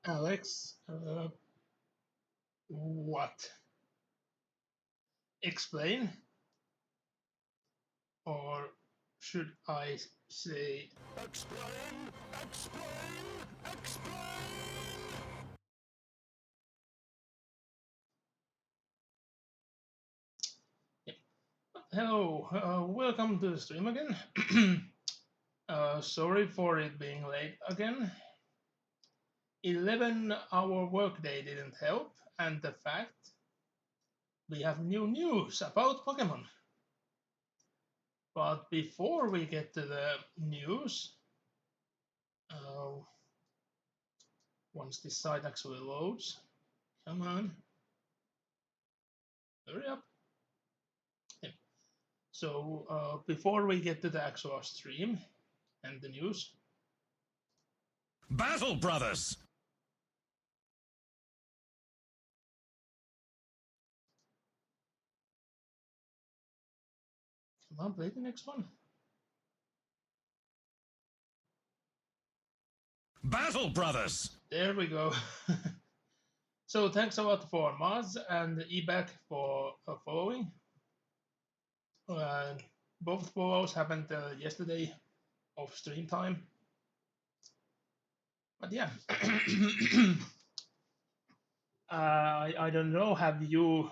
Alex, what? Explain? Or should I say, Explain! Explain! Explain! hello, welcome to the stream again. Sorry for it being late again. 11-hour workday didn't help, and the fact we have new news about Pokemon. But before we get to the news, uh, once this site actually loads, come on, hurry up. Yeah. So before we get to the actual stream and the news, Battle Brothers! come on, play the next one. Battle Brothers! There we go. So thanks a lot for Maz and Eback for following. Uh, both follows happened yesterday off stream time. But yeah, I don't know. Have you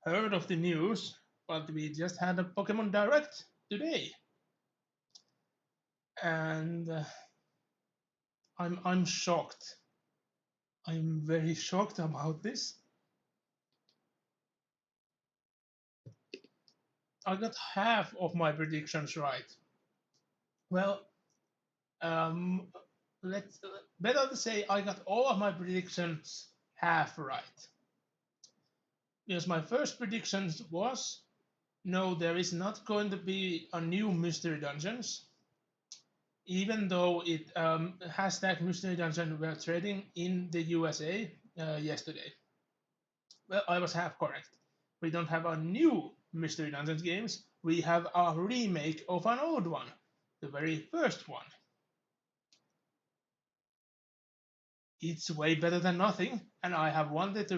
heard of the news? But we just had a Pokemon Direct today, and I'm shocked. I'm very shocked about this. I got half of my predictions right. Well, um, let's better to say I got all of my predictions half right. Because my first predictions was no, there is not going to be a new mystery dungeons, even though it hashtag mystery dungeon were trading in the USA yesterday. Well, I was half correct. We don't have a new mystery dungeons games. We have a remake of an old one, the very first one. It's way better than nothing, and I have wanted to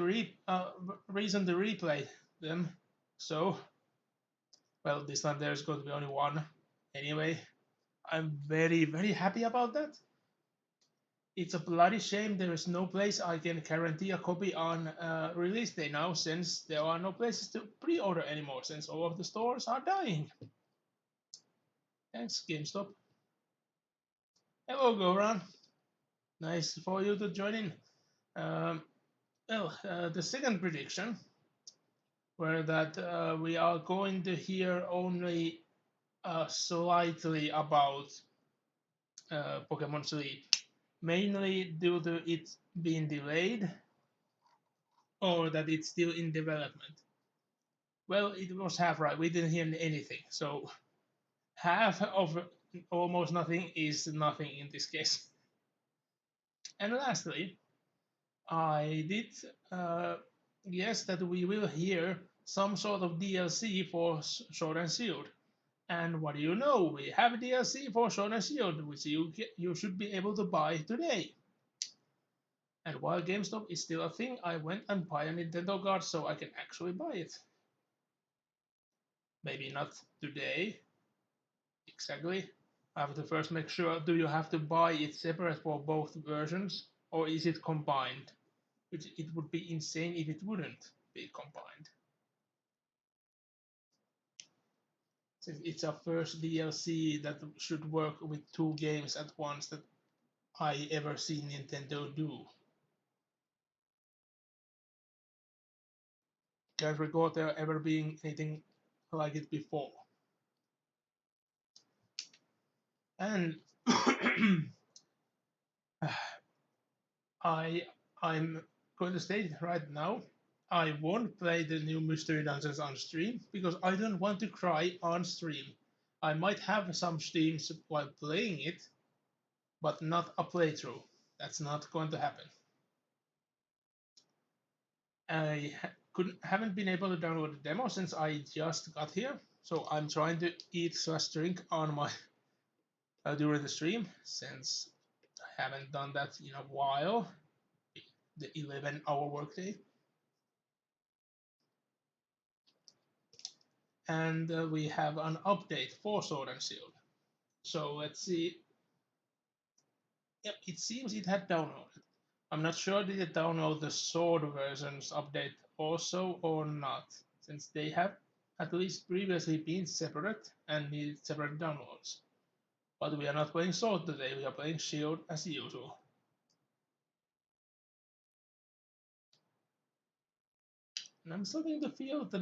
reason to replay them. So, well, this time there's going to be only one. Anyway, I'm very, very happy about that. It's a bloody shame there is no place I can guarantee a copy on release day now, since there are no places to pre-order anymore, since all of the stores are dying. Thanks, GameStop. Hello, Goran. Nice for you to join in. Um, the second prediction were that we are going to hear only slightly about Pokemon Sleep, mainly due to it being delayed or that it's still in development. Well, it was half right. We didn't hear anything. So half of almost nothing is nothing in this case. And lastly, I did guess that we will hear some sort of DLC for Sword and Shield. And what do you know? We have DLC for Sword and Shield, which you should be able to buy today. And while GameStop is still a thing, I went and buy a Nintendo card so I can actually buy it. Maybe not today, exactly. I have to first make sure, do you have to buy it separate for both versions, or is it combined? Which it would be insane if it wouldn't be combined. Since it's our first DLC that should work with two games at once that I ever seen Nintendo do. Can't recall there ever being anything like it before. And I'm going to state right now, I won't play the new Mystery Dungeons on stream because I don't want to cry on stream. I might have some streams while playing it, but not a playthrough. That's not going to happen. I haven't been able to download the demo since I just got here, so I'm trying to eat/drink on my during the stream since I haven't done that in a while. the 11-hour workday. And we have an update for Sword and Shield. So let's see. Yep, it seems it had downloaded. I'm not sure did it download the Sword versions update also or not, since they have at least previously been separate and needed separate downloads. But we are not playing Sword today, we are playing Shield as usual. And I'm starting to feel the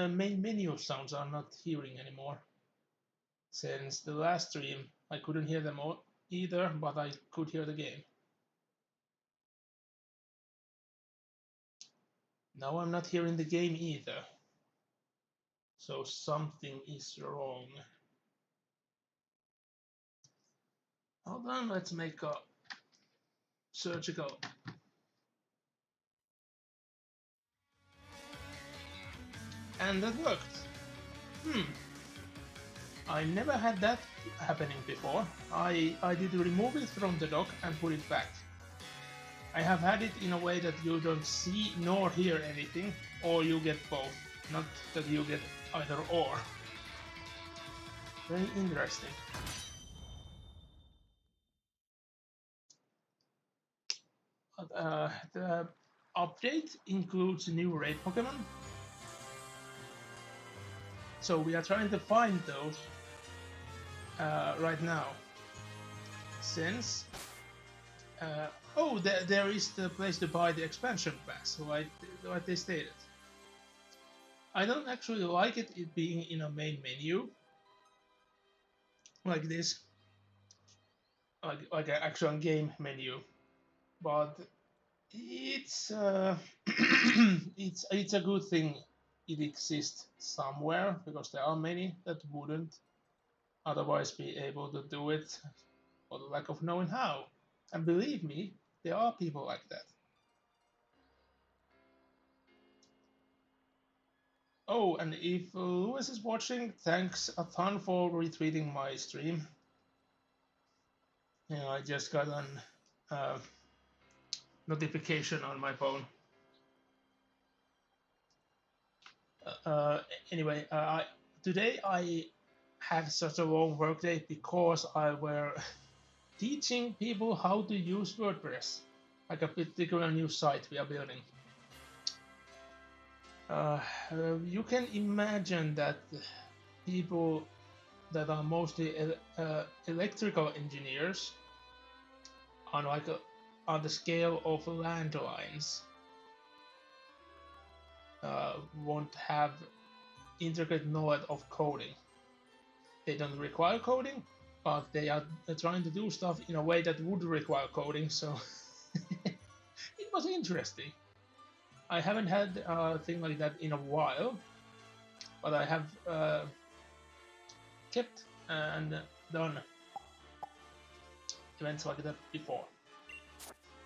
main menu sounds are not hearing anymore. Since the last stream, I couldn't hear them all either, but I could hear the game. Now I'm not hearing the game either. So something is wrong. Hold on, let's make a surgical. And that worked. I never had that happening before. I did remove it from the dock and put it back. I have had it in a way that you don't see nor hear anything, or you get both, not that you get either or. Very interesting. The update includes new raid Pokemon. So we are trying to find those right now. Since there is the place to buy the expansion pass, like they stated. I don't actually like it being in a main menu like this, like an actual game menu, but it's it's a good thing it exists somewhere, because there are many that wouldn't otherwise be able to do it for the lack of knowing how. And believe me, there are people like that. Oh, and if Lewis is watching, thanks a ton for retweeting my stream. Yeah, I just got an notification on my phone. Uh, anyway, today I had such a long workday because I were teaching people how to use WordPress, like a particular new site we are building. You can imagine that people that are mostly electrical engineers on on the scale of landlines won't have intricate knowledge of coding. They don't require coding, but they are trying to do stuff in a way that would require coding, so it was interesting. I haven't had a thing like that in a while, but I have kept and done events like that before.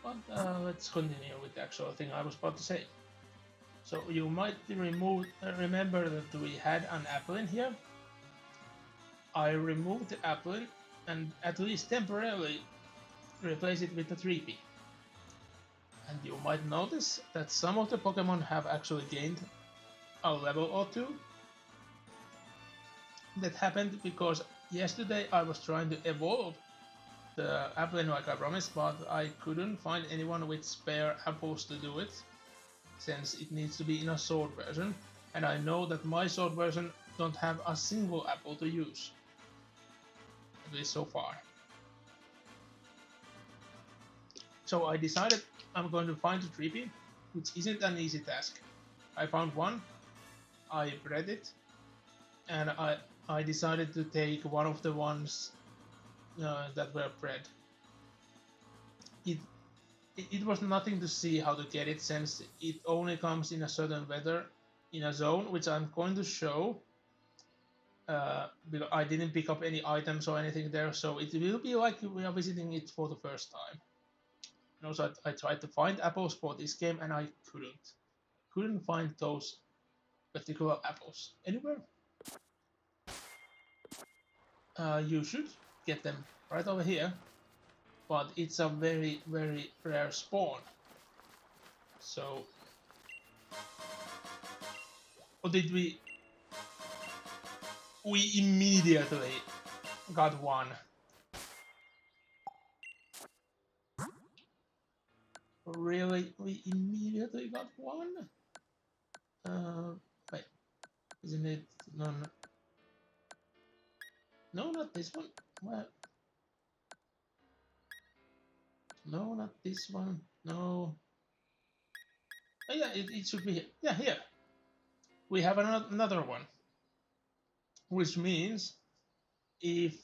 But let's continue with the actual thing I was about to say. So you might remember that we had an applin here. I removed the applin and at least temporarily replaced it with a 3P. And you might notice that some of the Pokemon have actually gained a level or two. That happened because yesterday I was trying to evolve the applin like I promised, but I couldn't find anyone with spare apples to do it, since it needs to be in a sword version, and I know that my sword version don't have a single apple to use, at least so far. So I decided I'm going to find a 3P, which isn't an easy task. I found one, I bred it, and I decided to take one of the ones that were bred. It was nothing to see how to get it, since it only comes in a certain weather in a zone, which I'm going to show. Because I didn't pick up any items or anything there, so it will be like we are visiting it for the first time. And also I tried to find apples for this game and I couldn't find those particular apples anywhere. You should get them right over here, but it's a very, very rare spawn. So, or did we? We immediately got one. Really? We immediately got one? Wait, isn't it? No, no, no, not this one. What? No, not this one. No. Oh, yeah, it should be here. Yeah, here. We have another one. Which means if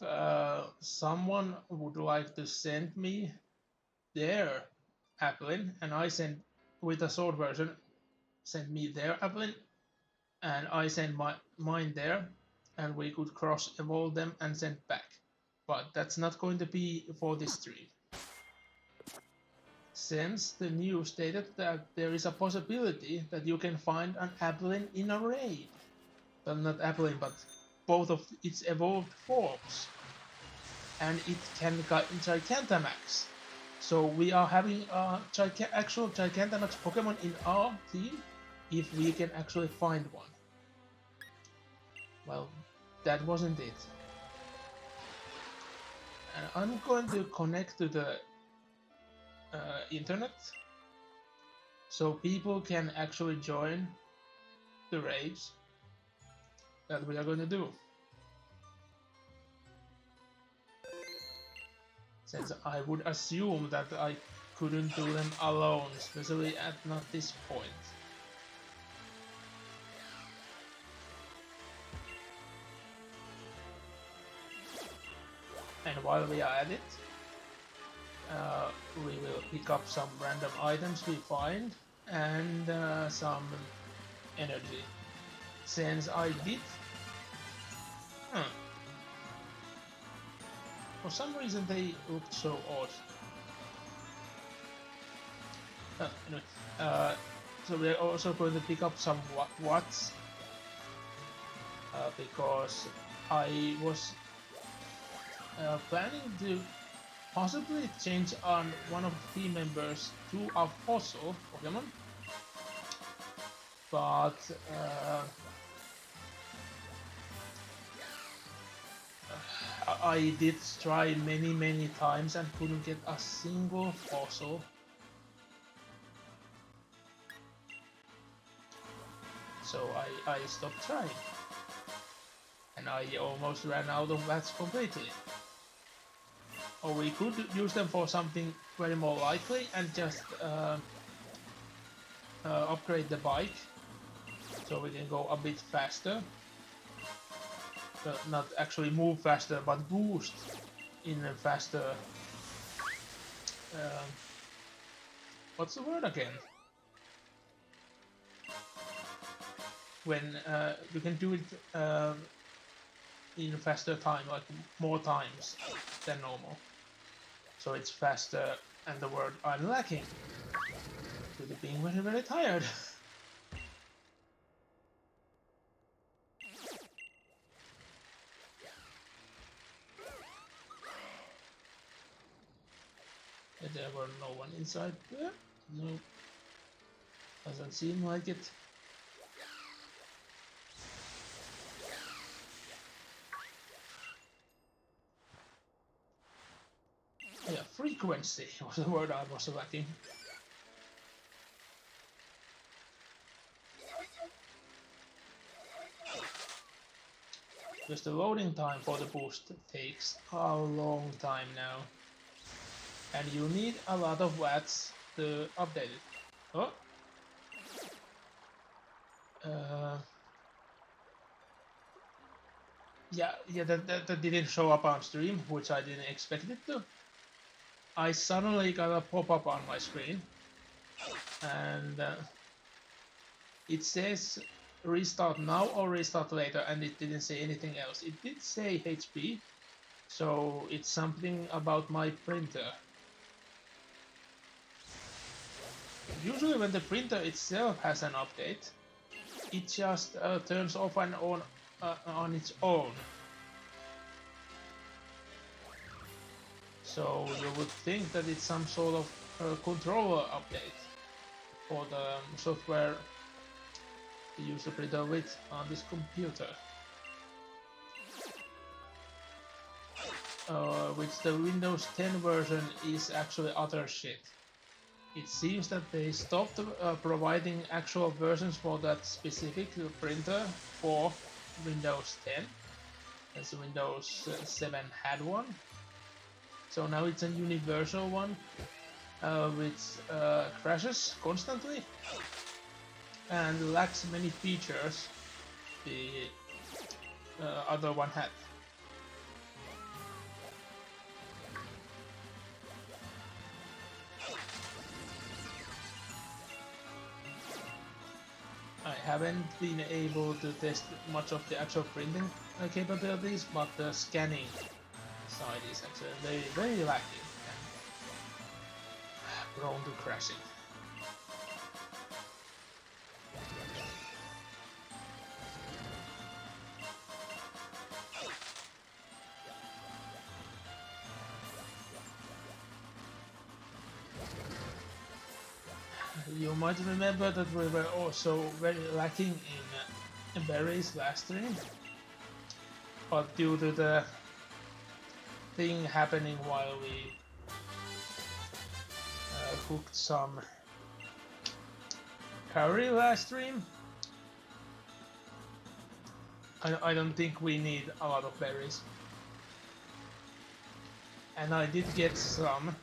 someone would like to send me their applin and I send with a sword version, send me their applin and I send mine there, and we could cross evolve them and send back. But that's not going to be for this stream. Since the news stated that there is a possibility that you can find an applin in a raid. Well, not applin, but both of its evolved forms. And it can get Gigantamax. So we are having a actual Gigantamax Pokemon in our team if we can actually find one. Well, that wasn't it. And I'm going to connect to the internet so people can actually join the raids that we are going to do. Since I would assume that I couldn't do them alone, especially at not this point. And while we are at it, we will pick up some random items we find and some energy. Since I did... For some reason they looked so odd. Anyway, so we're also going to pick up some watts because I was planning to possibly change on one of the team members to a fossil Pokemon, but I did try many times and couldn't get a single fossil. So I stopped trying. And I almost ran out of bats completely. Or we could use them for something very more likely and just upgrade the bike so we can go a bit faster. Not actually move faster, but boost in a faster... what's the word again? When you can do it in a faster time, like more times than normal. So it's faster, and the word I'm lacking due to being very tired. There were no one inside there. No, doesn't seem like it. Yeah, frequency was the word I was lacking. Because the loading time for the boost takes a long time now. And you need a lot of watts to update it. Oh! Yeah, that didn't show up on stream, which I didn't expect it to. I suddenly got a pop-up on my screen. And it says restart now or restart later, and it didn't say anything else. It did say HP, so it's something about my printer. Usually when the printer itself has an update, it just turns off and on its own. So you would think that it's some sort of controller update. for the software to use the printer with on this computer. Which the Windows 10 version is actually utter shit. It seems that they stopped providing actual versions for that specific printer for Windows 10, as Windows 7 had one. So now it's a universal one, which crashes constantly and lacks many features the other one had. I haven't been able to test much of the actual printing capabilities, but the scanning side is actually very lacking and prone to crashing. You might remember that we were also very lacking in berries last stream, but due to the thing happening while we cooked some curry last stream, I don't think we need a lot of berries. And I did get some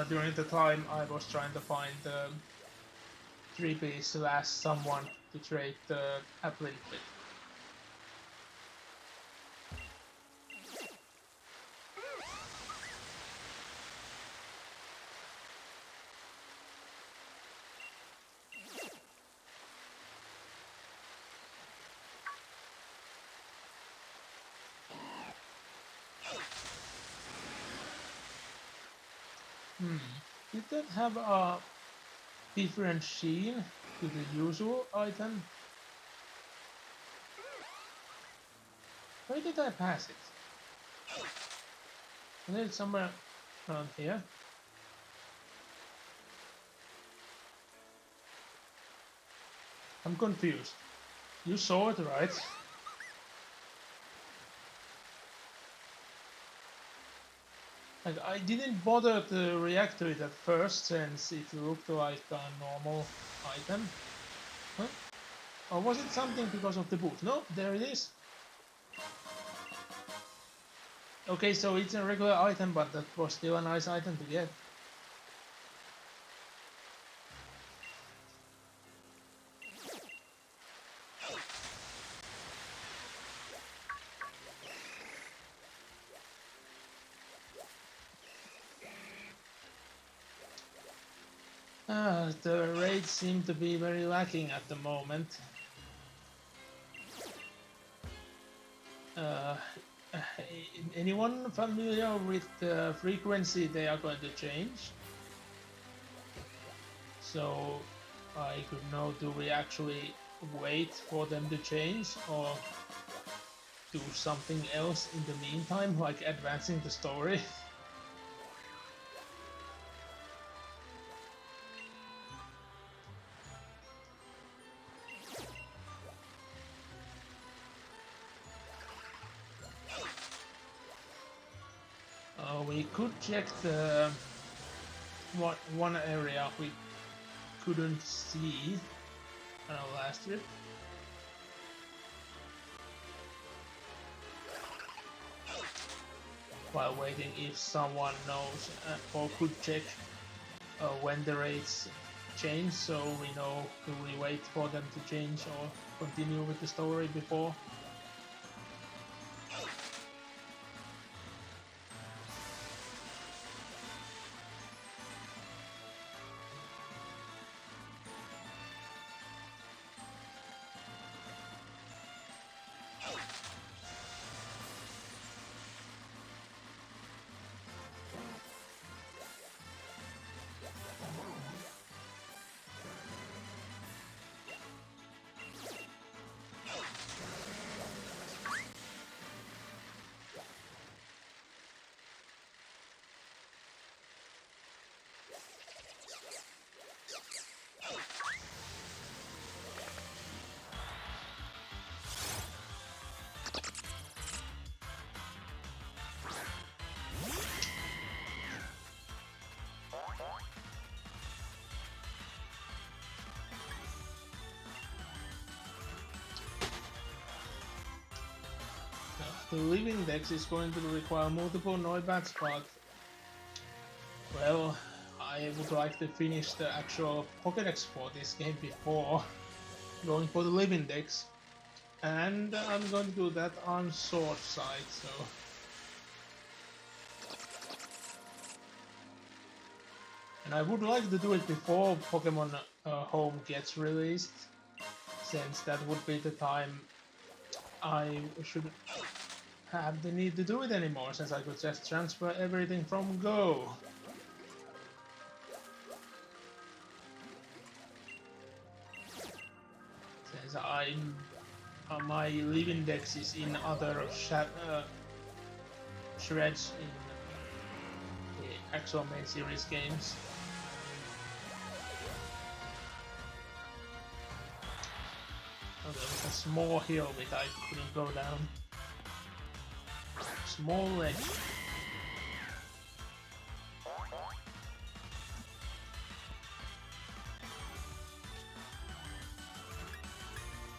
during the time I was trying to find the 3-piece last someone to trade the applin with. Did that have a different sheen to the usual item? Where did I pass it? Is it somewhere around here? I'm confused. You saw it, right? Like, I didn't bother to react to it at first since it looked like a normal item. Huh? Or was it something because of the boot? No, there it is. Okay, so it's a regular item, but that was still a nice item to get. The raids seem to be very lacking at the moment. Anyone familiar with the frequency they are going to change? So I could know, do we actually wait for them to change or do something else in the meantime, like advancing the story? We could check the one area we couldn't see on our last trip. While waiting if someone knows or could check when the rates change, so we know, do we wait for them to change or continue with the story before? the living dex is going to require multiple Noibats, but well, I would like to finish the actual Pokédex for this game before going for the living dex, and I'm going to do that on sword side, so. And I would like to do it before Pokemon Home gets released, since that would be the time I should have the need to do it anymore, since I could just transfer everything from Go. Since my living dex is in other shreds in the actual main series games. Oh, there was a small hill which I couldn't go down. Small ledge.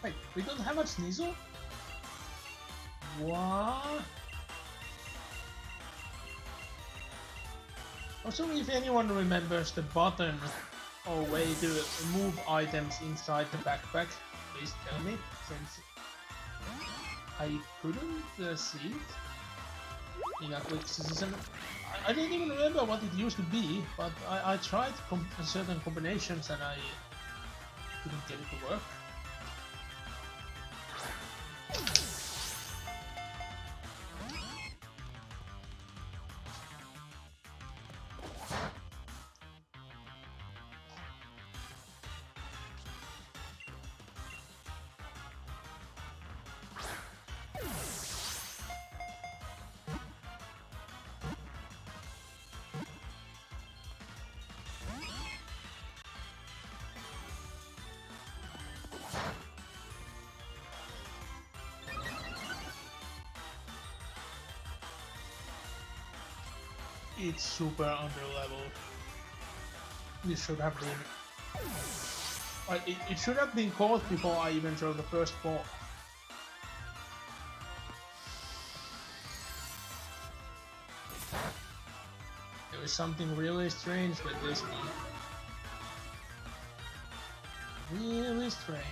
Wait, we don't have a Sneasel? What? Also, if anyone remembers the button or way to move items inside the backpack, please tell me, since I couldn't see it in a quick season. I don't even remember what it used to be, but I tried certain combinations and I couldn't get it to work. It's super under leveled. This should have been. It should have been caught before I even throw the first ball. There is something really strange with this one. Really strange.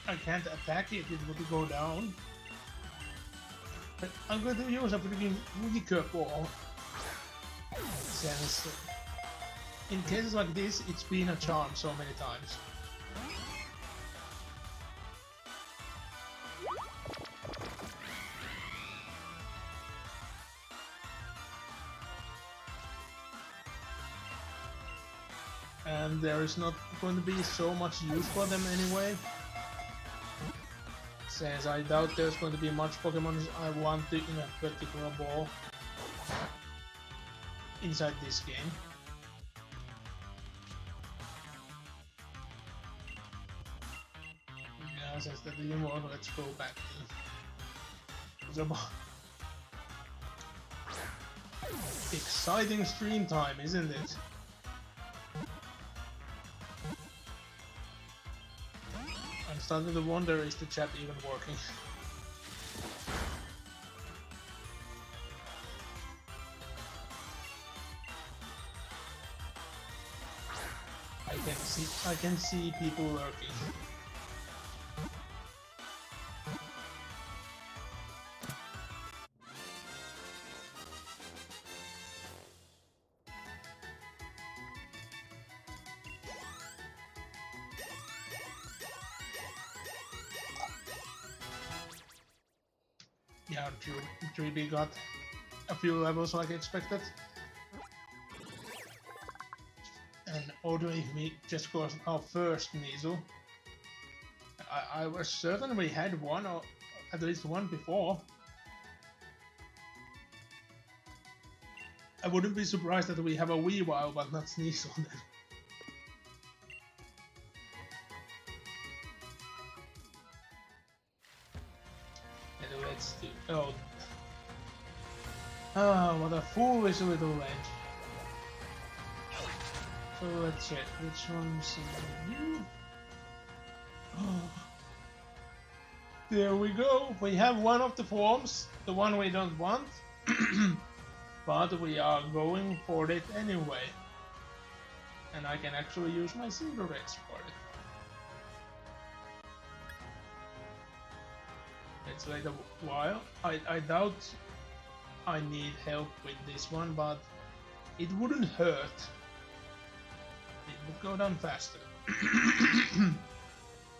I can't attack it, it would go down. But I'm going to use a freaking weaker ball. Since in cases like this, it's been a charm so many times. And there is not going to be so much use for them anyway. Since I doubt there's going to be much Pokemon I want to in a particular ball inside this game. Yeah, since that didn't work, let's go back to the ball. Exciting stream time, isn't it? I'm starting to wonder, is the chat even working? I can see people lurking. Yeah, 3B got a few levels like expected. And although if we just got our first Nizu, I was certain we had one, or at least one before. I wouldn't be surprised that we have a Weavile but not Sneasel then. And let's do... Oh. Ah, what a foolish little edge. So let's check which one's new. There we go. We have one of the forms, the one we don't want, but we are going for it anyway. And I can actually use my cigarettes for it. Let's wait a while. I doubt I need help with this one, but it wouldn't hurt. It would go down faster.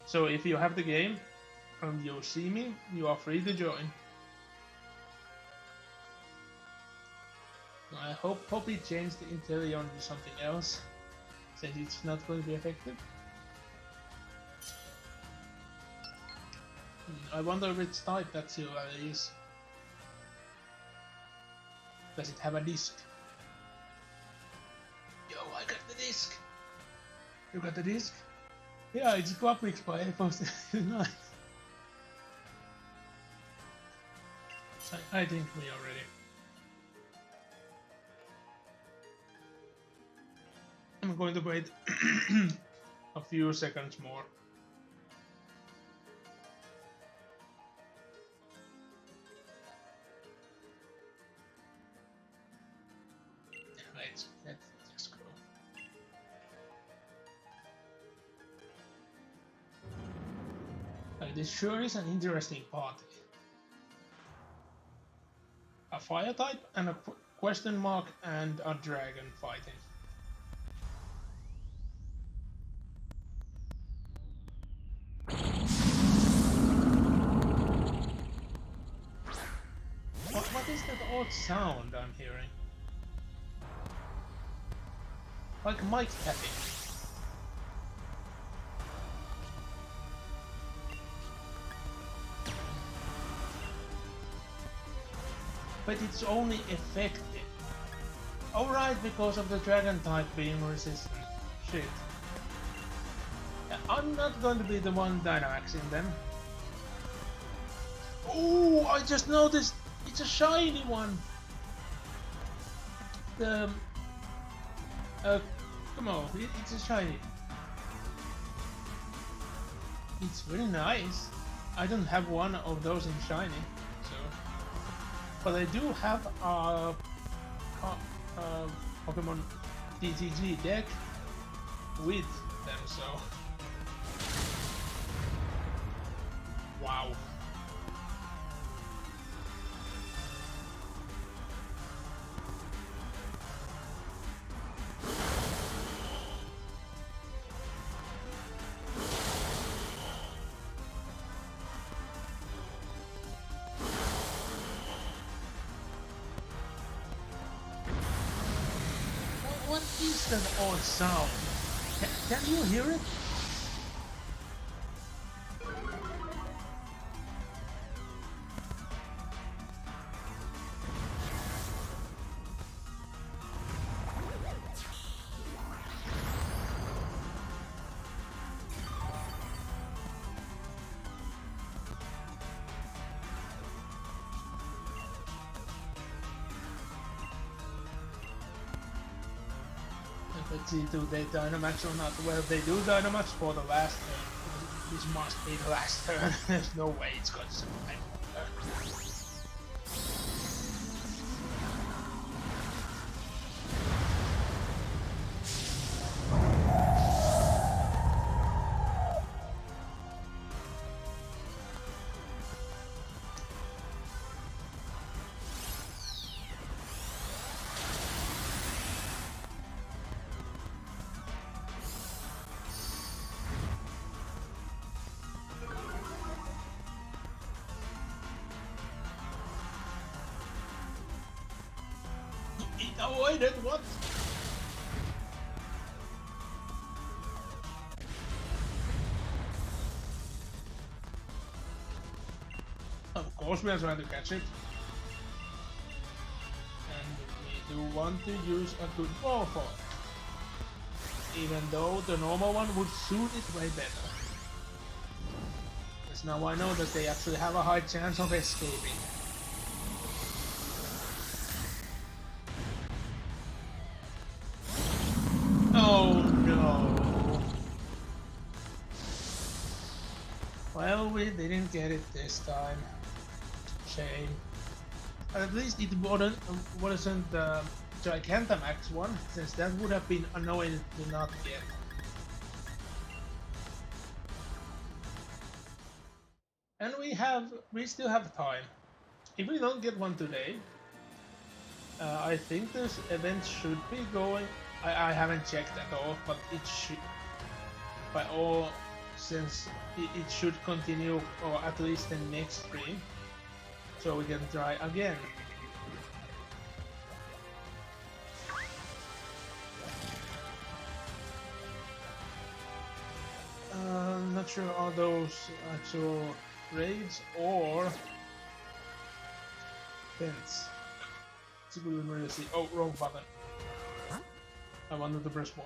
So if you have the game and you see me, you are free to join. I hope it changed the Inteleon to something else, since it's not going to be effective. I wonder which type that silver is. Does it have a disc? Yo, I got the disc! You got the disc? Yeah, it's Club Mix by posted nice. I think we are ready. I'm going to wait a few seconds more. Let's just go. This sure is an interesting party. A fire type and a question mark and a dragon fighting. What is that odd sound I'm hearing? Like mic tapping. But it's only effective. Alright, because of the dragon type being resistant. Shit. I'm not going to be the one Dynamaxing them. Oh, I just noticed it's a shiny one. The come on, it's a shiny. It's very nice. I don't have one of those in shiny, so. But I do have a Pokémon TCG deck with them, so. Wow. What is that odd sound? Can you hear it? Let's see, do they Dynamax or not? Well, they do Dynamax for the last turn. This must be the last turn. There's no way it's going to survive. It avoided what? Of course we are trying to catch it. And we do want to use a good ball form. Even though the normal one would suit it way better. Because now I know that they actually have a high chance of escaping. Oh no! Well, we didn't get it this time. Shame. At least it wasn't the Gigantamax one, since that would have been annoying to not get. And we still have time. If we don't get one today, I think this event should be going. I haven't checked at all, but it should, by all, since it should continue, or at least the next stream, so we can try again. I'm not sure are those actual raids or events. It's a good emergency. Oh, wrong button. I wanted to press Y.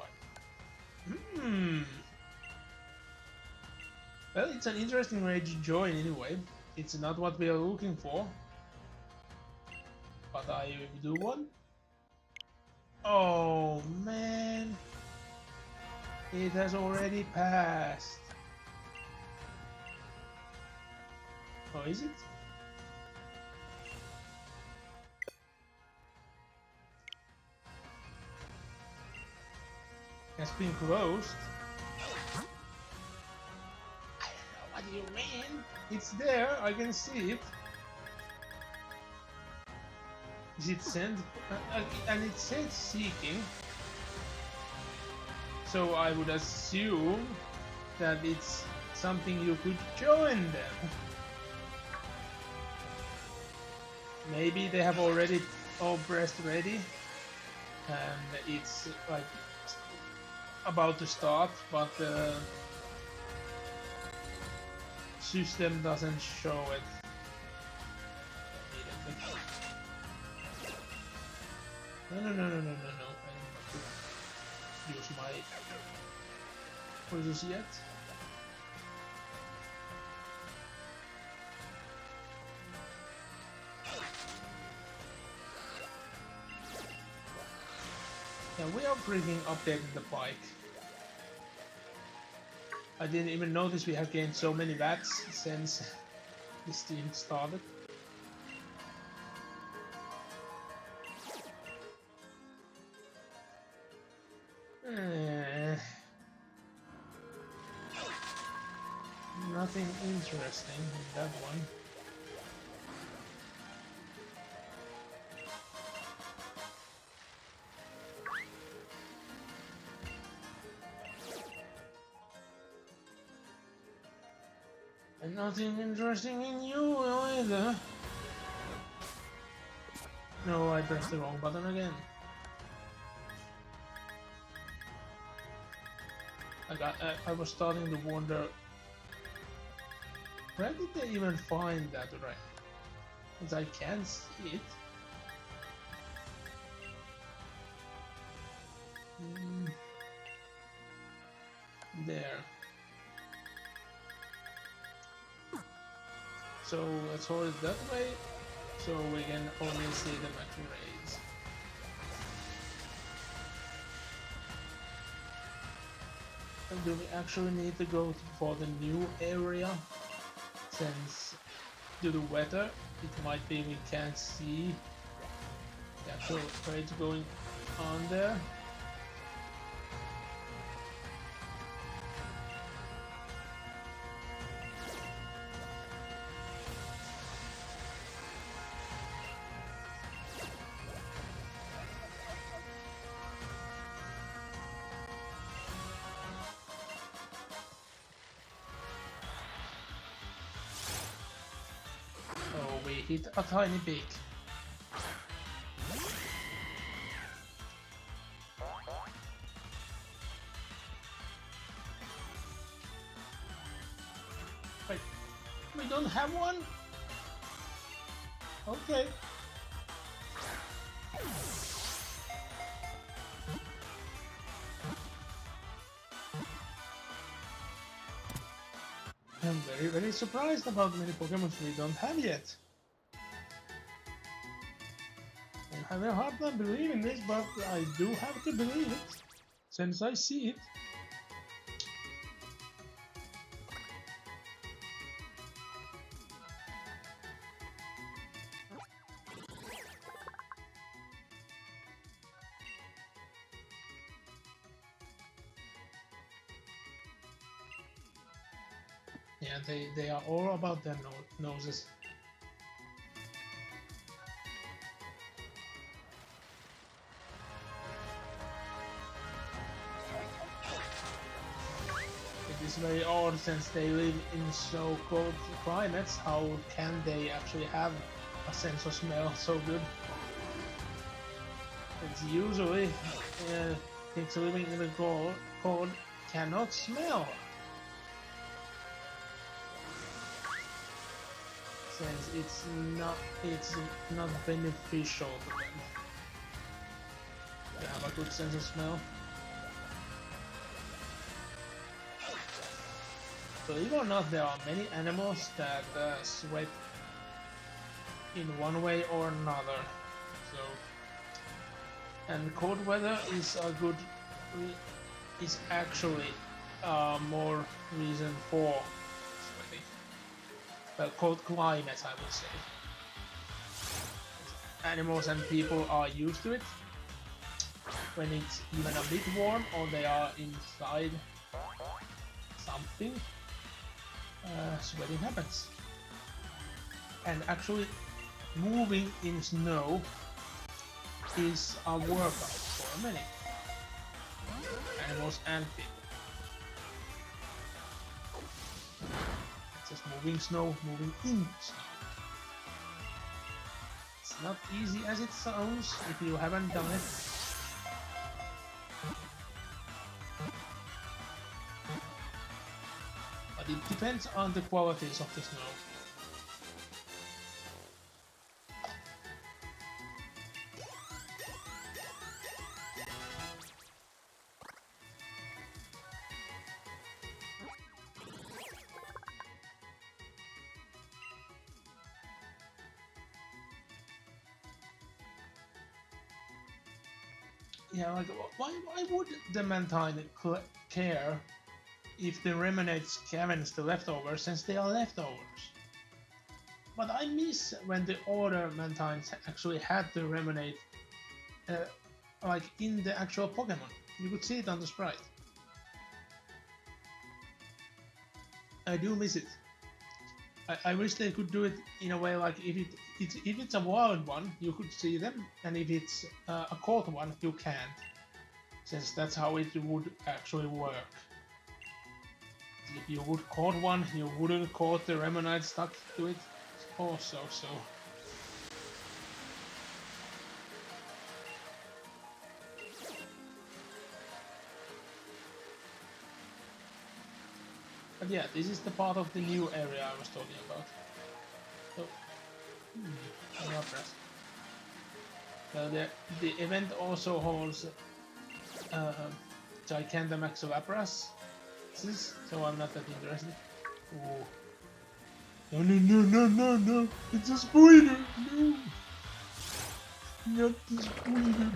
Well, it's an interesting raid to join anyway. It's not what we are looking for. But I do one. Oh man. It has already passed. Oh, is it? Has been closed. I don't know what you mean. It's there, I can see it. Is it sent? And it says seeking. So I would assume that it's something you could join them. Maybe they have already all pressed ready and it's like about to start, but the system doesn't show it immediately. No. I don't have to use my quizzes yet. Yeah, we are freaking updating the bike. I didn't even notice we have gained so many watts since this team started. Nothing interesting in that one. And nothing interesting in you either. No, I pressed the wrong button again. I was starting to wonder, where did they even find that rank? Because I can't see it. There. So let's hold it that way, so we can only see the match raids. And do we actually need to go for the new area? Since due to weather, it might be we can't see the actual raids going on there. We hit a tiny peak. Wait, we don't have one? Okay. I'm very, very surprised about many Pokemon we don't have yet. I'm having a hard time believing this, but I do have to believe it, since I see it. Yeah, they are all about their noses. It is very odd since they live in so cold climates. How can they actually have a sense of smell so good? It's usually things living in the cold cannot smell, since it's not beneficial to them to have a good sense of smell. Believe it or not, there are many animals that sweat in one way or another. So, and cold weather is a good, is actually more reason for sweating. Well, cold climate, I would say. Animals and people are used to it. When it's even a bit warm or they are inside something, sweating happens. And actually, moving in snow is a workout for many animals and people. It's just moving in snow. It's not easy as it sounds if you haven't done it. But it depends on the qualities of the snow. Yeah, like why would the Mantine care if the Remnant scavenge the leftovers, since they are leftovers? But I miss when the older Mantines actually had the Remnant uh, like in the actual Pokemon. You could see it on the sprite. I do miss it. I wish they could do it in a way like if it's a wild one, you could see them, and if it's a caught one, you can't, since that's how it would actually work. If you would caught one, you wouldn't caught the Remonite stuck to it. Also, so. But yeah, this is the part of the new area I was talking about. So, I'm not pressed. The event also holds uh, Gigantamax of Lapras, so I'm not that interested. Ooh. No, no, no, no, no, no! It's a spoiler! No! Not the spoiler!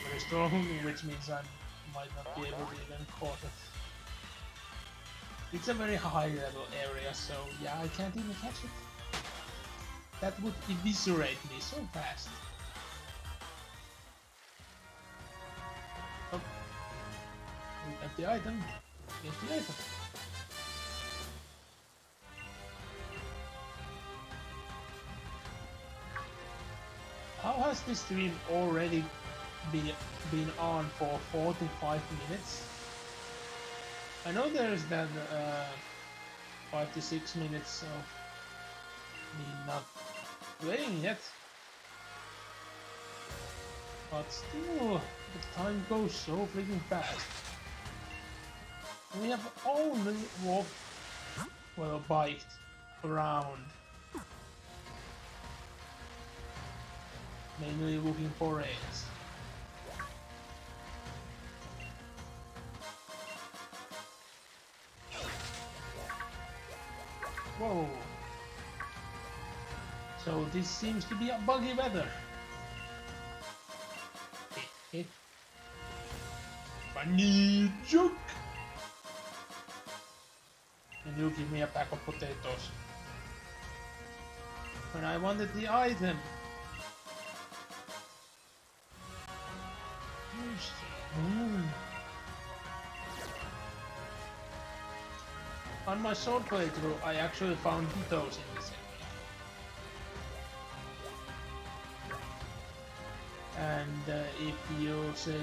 Very strong, which means I might not be able to even caught it. It's a very high level area, so yeah, I can't even catch it. That would eviscerate me so fast. Oh. Get the item. Get the item. How has this stream already been on for 45 minutes? I know there's that 5 to 6 minutes of me not playing yet, but still, the time goes so freaking fast. We have only walked, well, biked around, mainly looking for raids. Whoa. So this seems to be a buggy weather. Funny joke. And you give me a pack of potatoes. When I wanted the item. On my sword playthrough, I actually found those in this area. And if you say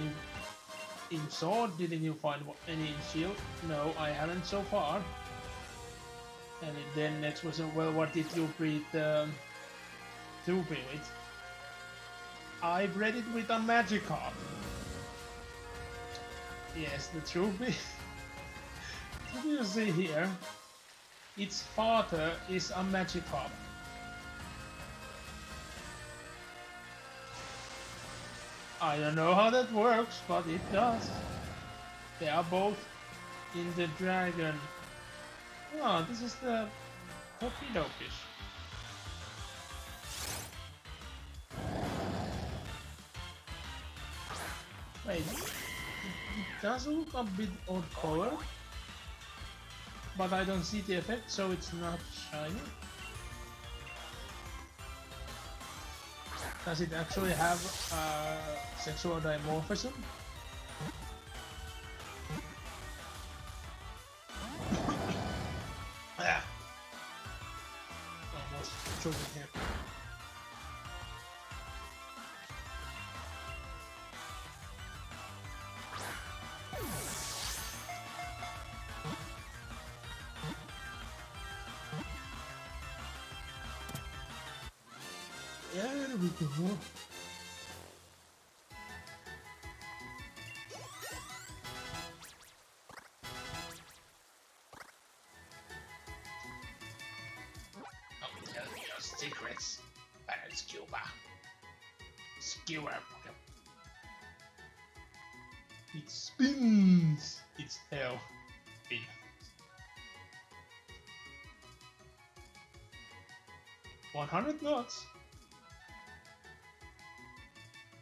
in sword, didn't you find any in shield? No, I haven't so far. And then next was, well, what did you breed Troopy with? I bred it with a Magikarp. Yes, the Troopy. You see here, its father is a Magikarp. I don't know how that works, but it does. They are both in the dragon. Oh, this is the Hokidokish. Wait, it does look a bit odd color, but I don't see the effect, so it's not shiny. Does it actually have sexual dimorphism? Ah. Almost choking here. There we go. I'll tell you your secrets, Parent Scuba. Skewer Pokemon. It spins its tail. Spin. 100 knots.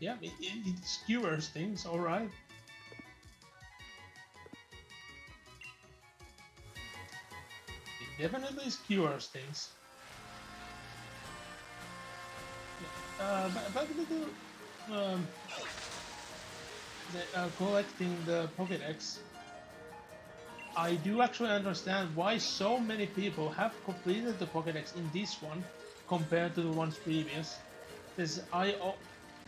Yeah, it skewers things, alright. It definitely skewers things. Back to collecting the Pokédex. I do actually understand why so many people have completed the Pokédex in this one compared to the ones previous. Because I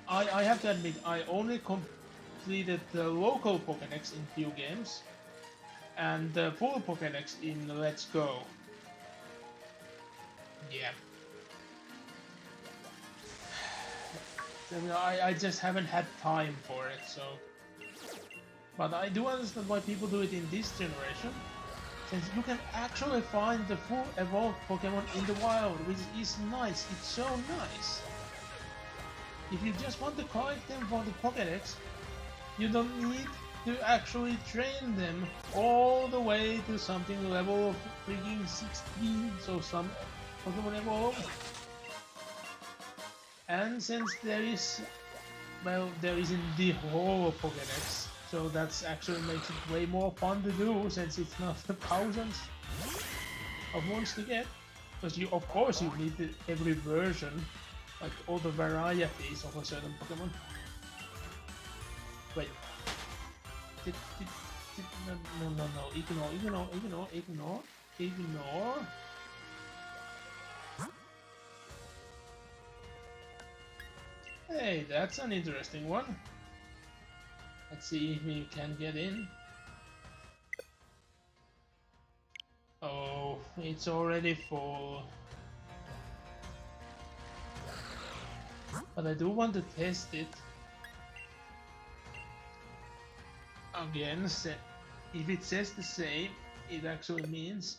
have to admit, I only completed the local Pokédex in few games, and the full Pokédex in Let's Go. Yeah. I just haven't had time for it, so... But I do understand why people do it in this generation, since you can actually find the full evolved Pokemon in the wild, which is nice, it's so nice. If you just want to collect them for the Pokédex, you don't need to actually train them all the way to something level of freaking 16, so some Pokemon evolve. And since there is, well, there isn't the whole Pokédex, so that's actually makes it way more fun to do, since it's not the thousands of ones to get. Because you, of course, you need every version, like all the varieties of a certain Pokemon. Wait. No, ignore. Hey, that's an interesting one. Let's see if we can get in. Oh, it's already full. But I do want to test it. Again, if it says the same, it actually means...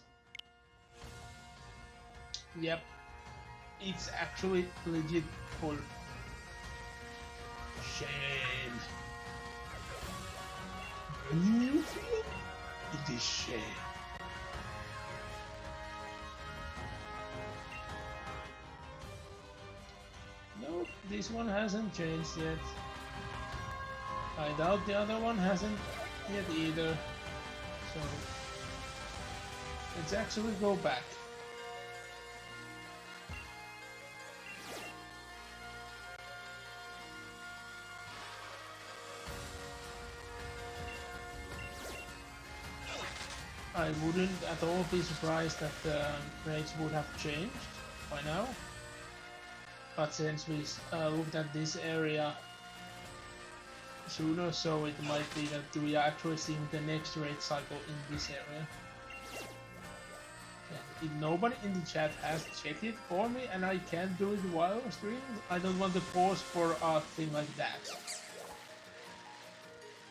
Yep, it's actually legit full. Shame. It is shame. this one hasn't changed yet. I doubt the other one hasn't yet either. So let's actually go back. I wouldn't at all be surprised that the rates would have changed by now. But since we looked at this area sooner, so it might be that we are actually seeing the next raid cycle in this area. And if nobody in the chat has checked it for me and I can't do it while streaming, I don't want to pause for a thing like that.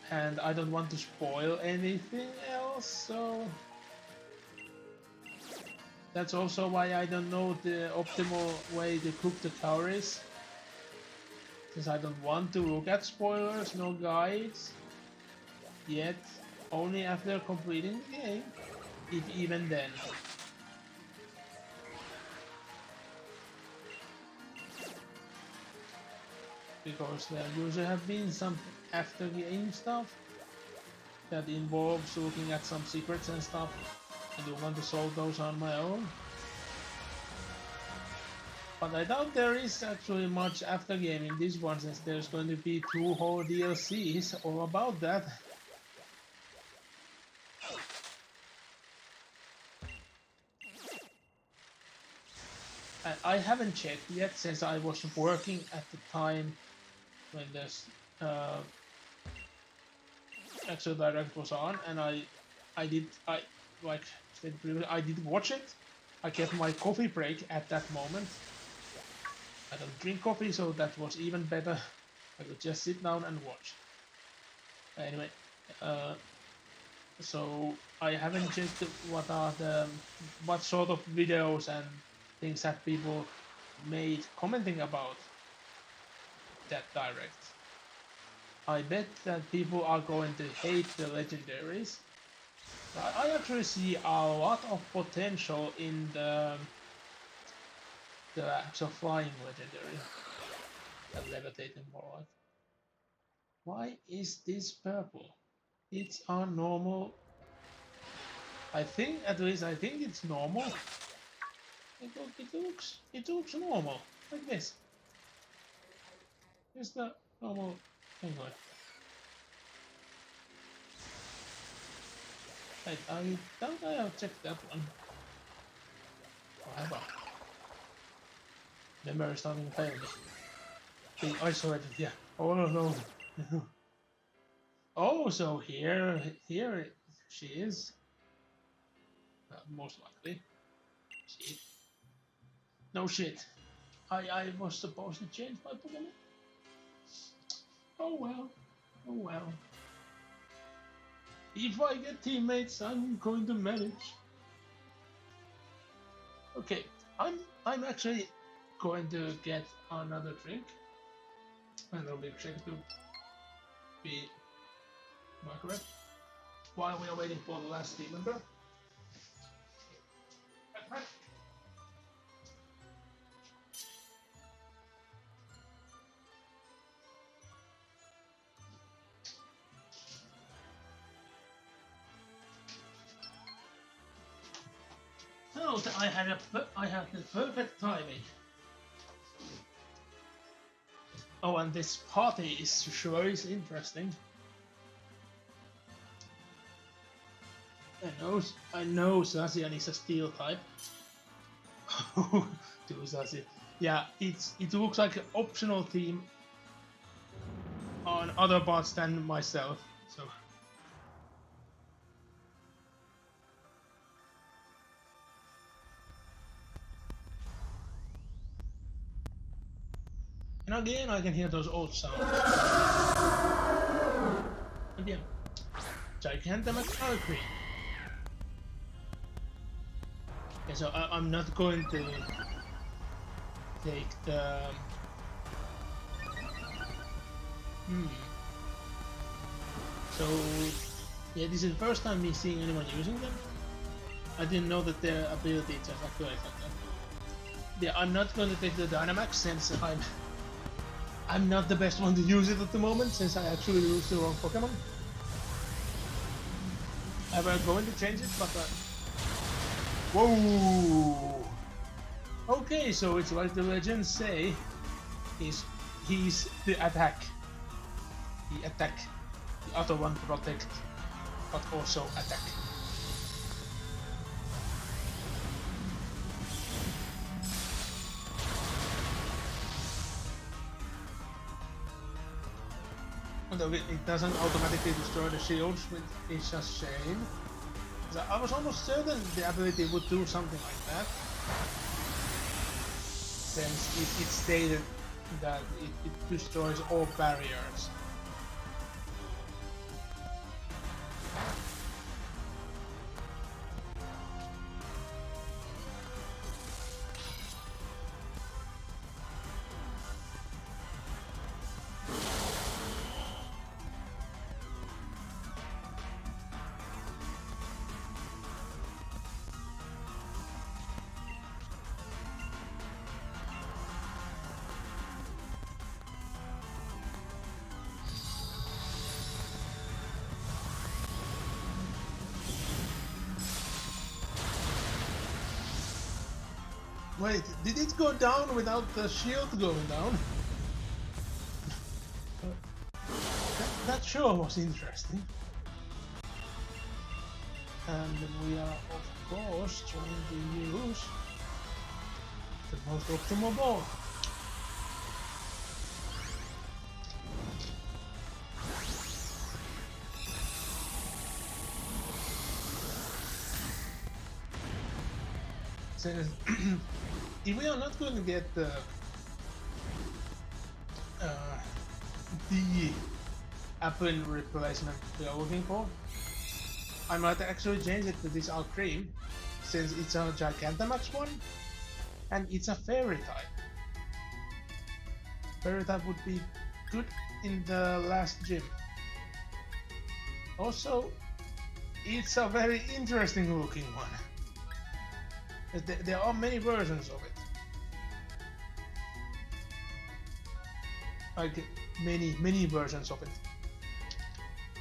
And I don't want to spoil anything else, so that's also why I don't know the optimal way to cook the calories. Since I don't want to look at spoilers, no guides yet, only after completing the game, if even then. Because there usually have been some after game stuff that involves looking at some secrets and stuff. I do want to solve those on my own. But I doubt there is actually much after game in this one, since there's going to be 2 whole DLCs all about that. I haven't checked yet, since I was working at the time when this Exo Direct was on, and I did watch it. I kept my coffee break at that moment. I don't drink coffee, so that was even better. I could just sit down and watch. Anyway, so I haven't checked what sort of videos and things have people made commenting about that direct. I bet that people are going to hate the legendaries. I actually see a lot of potential in the actual flying legendary. That levitating more like. Why is this purple? It's a normal. I think it's normal. It looks normal like this. It's the normal anyway. Wait, I don't I have checked that one. Or have I? Memory is starting to fail me. Being isolated, yeah. Oh no. Oh, so here she is. Most likely. Shit. No shit. I was supposed to change my Pokemon. Oh well. Oh well. If I get teammates, I'm going to manage. Okay, I'm actually going to get another drink. And I'll be checked to be correct. While we are waiting for the last team member. Oh, I had the perfect timing. Oh, and this party is sure is interesting. I know Zacian is a steel type. To Zacian. Yeah, it looks like an optional team on other bots than myself. So. And again, I can hear those old sounds. Again, Gigantamax Valkyrie. Okay, so I'm not going to take the. So, yeah, this is the first time me seeing anyone using them. I didn't know that their ability just activates like that. Yeah, I'm not going to take the Dynamax since I'm I'm not the best one to use it at the moment since I actually used the wrong Pokemon. I were going to change it, but whoa! Okay, so it's like the legends say. He's the attack. The attack. The other one protect, but also attack. Although it doesn't automatically destroy the shields, which is a shame. So I was almost certain the ability would do something like that, since it stated that it destroys all barriers. Wait, did it go down without the shield going down? That sure was interesting. And we are, of course, trying to use the most optimal ball. Since if we are not going to get uh, the apple replacement we are looking for, I might actually change it to this Cream, since it's a Gigantamax one, and it's a Fairy type. Fairy type would be good in the last gym. Also, it's a very interesting looking one. There are many versions of it. Like many versions of it.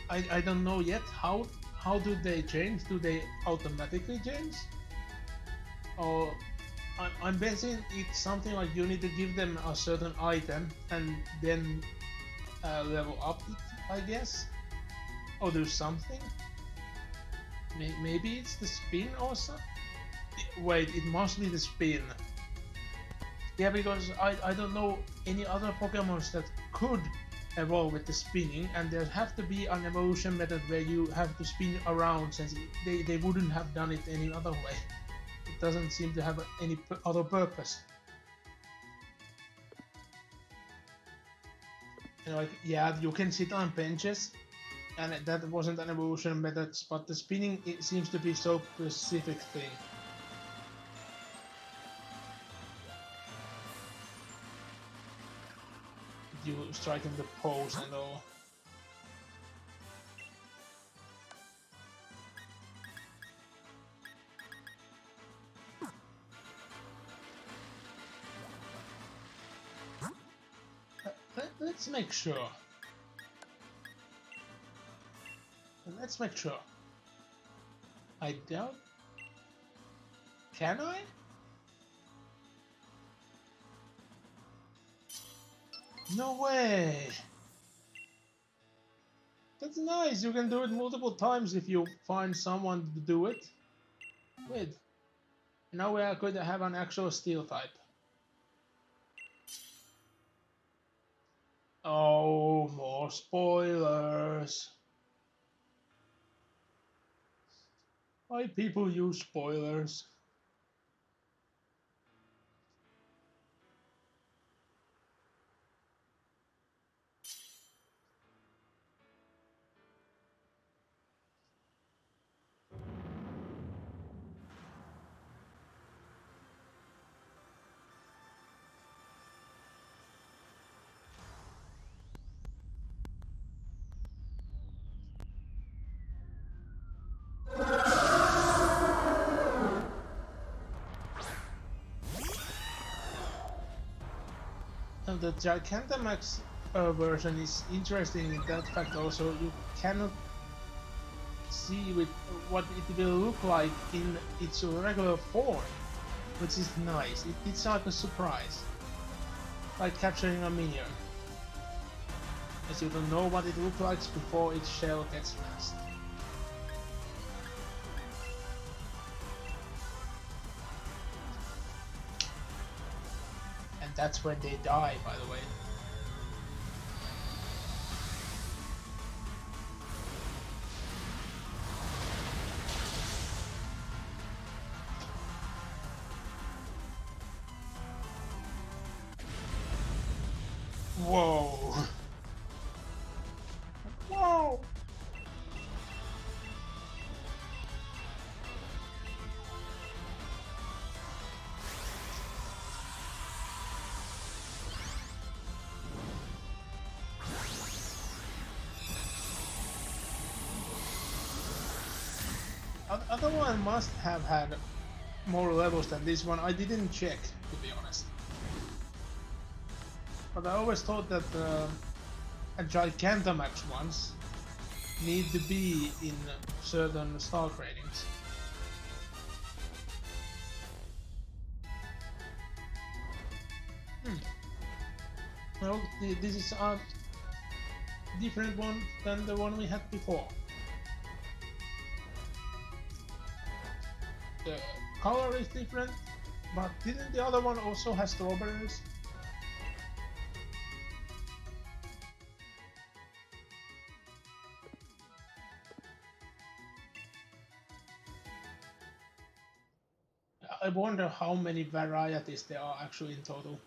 I don't know yet how do they change? Do they automatically change? Or I'm guessing it's something like you need to give them a certain item and then level up it, I guess, or do something. Maybe it's the spin or something. Wait, it must be the spin. Yeah, because I don't know any other Pokemons that could evolve with the spinning, and there have to be an evolution method where you have to spin around, since they wouldn't have done it any other way. It doesn't seem to have any other purpose. You know, like, yeah, you can sit on benches, and that wasn't an evolution method, but the spinning, it seems to be so specific thing. You striking the pose and all. Let's make sure. Let's make sure. I doubt. Can I? No way! That's nice, you can do it multiple times if you find someone to do it. Wait. Now we are going to have an actual steel type. Oh, more spoilers. Why people use spoilers? The Gigantamax version is interesting in that fact also you cannot see with what it will look like in its regular form, which is nice. It's like a surprise, like capturing a minion, as you don't know what it looks like before its shell gets smashed. And that's when they die, by the way. Whoa! Whoa! Other one must have had more levels than this one. I didn't check, to be honest. But I always thought that a Gigantamax ones need to be in certain star ratings. Well, this is a different one than the one we had before. The color is different, but didn't the other one also have strawberries? I wonder how many varieties there are actually in total.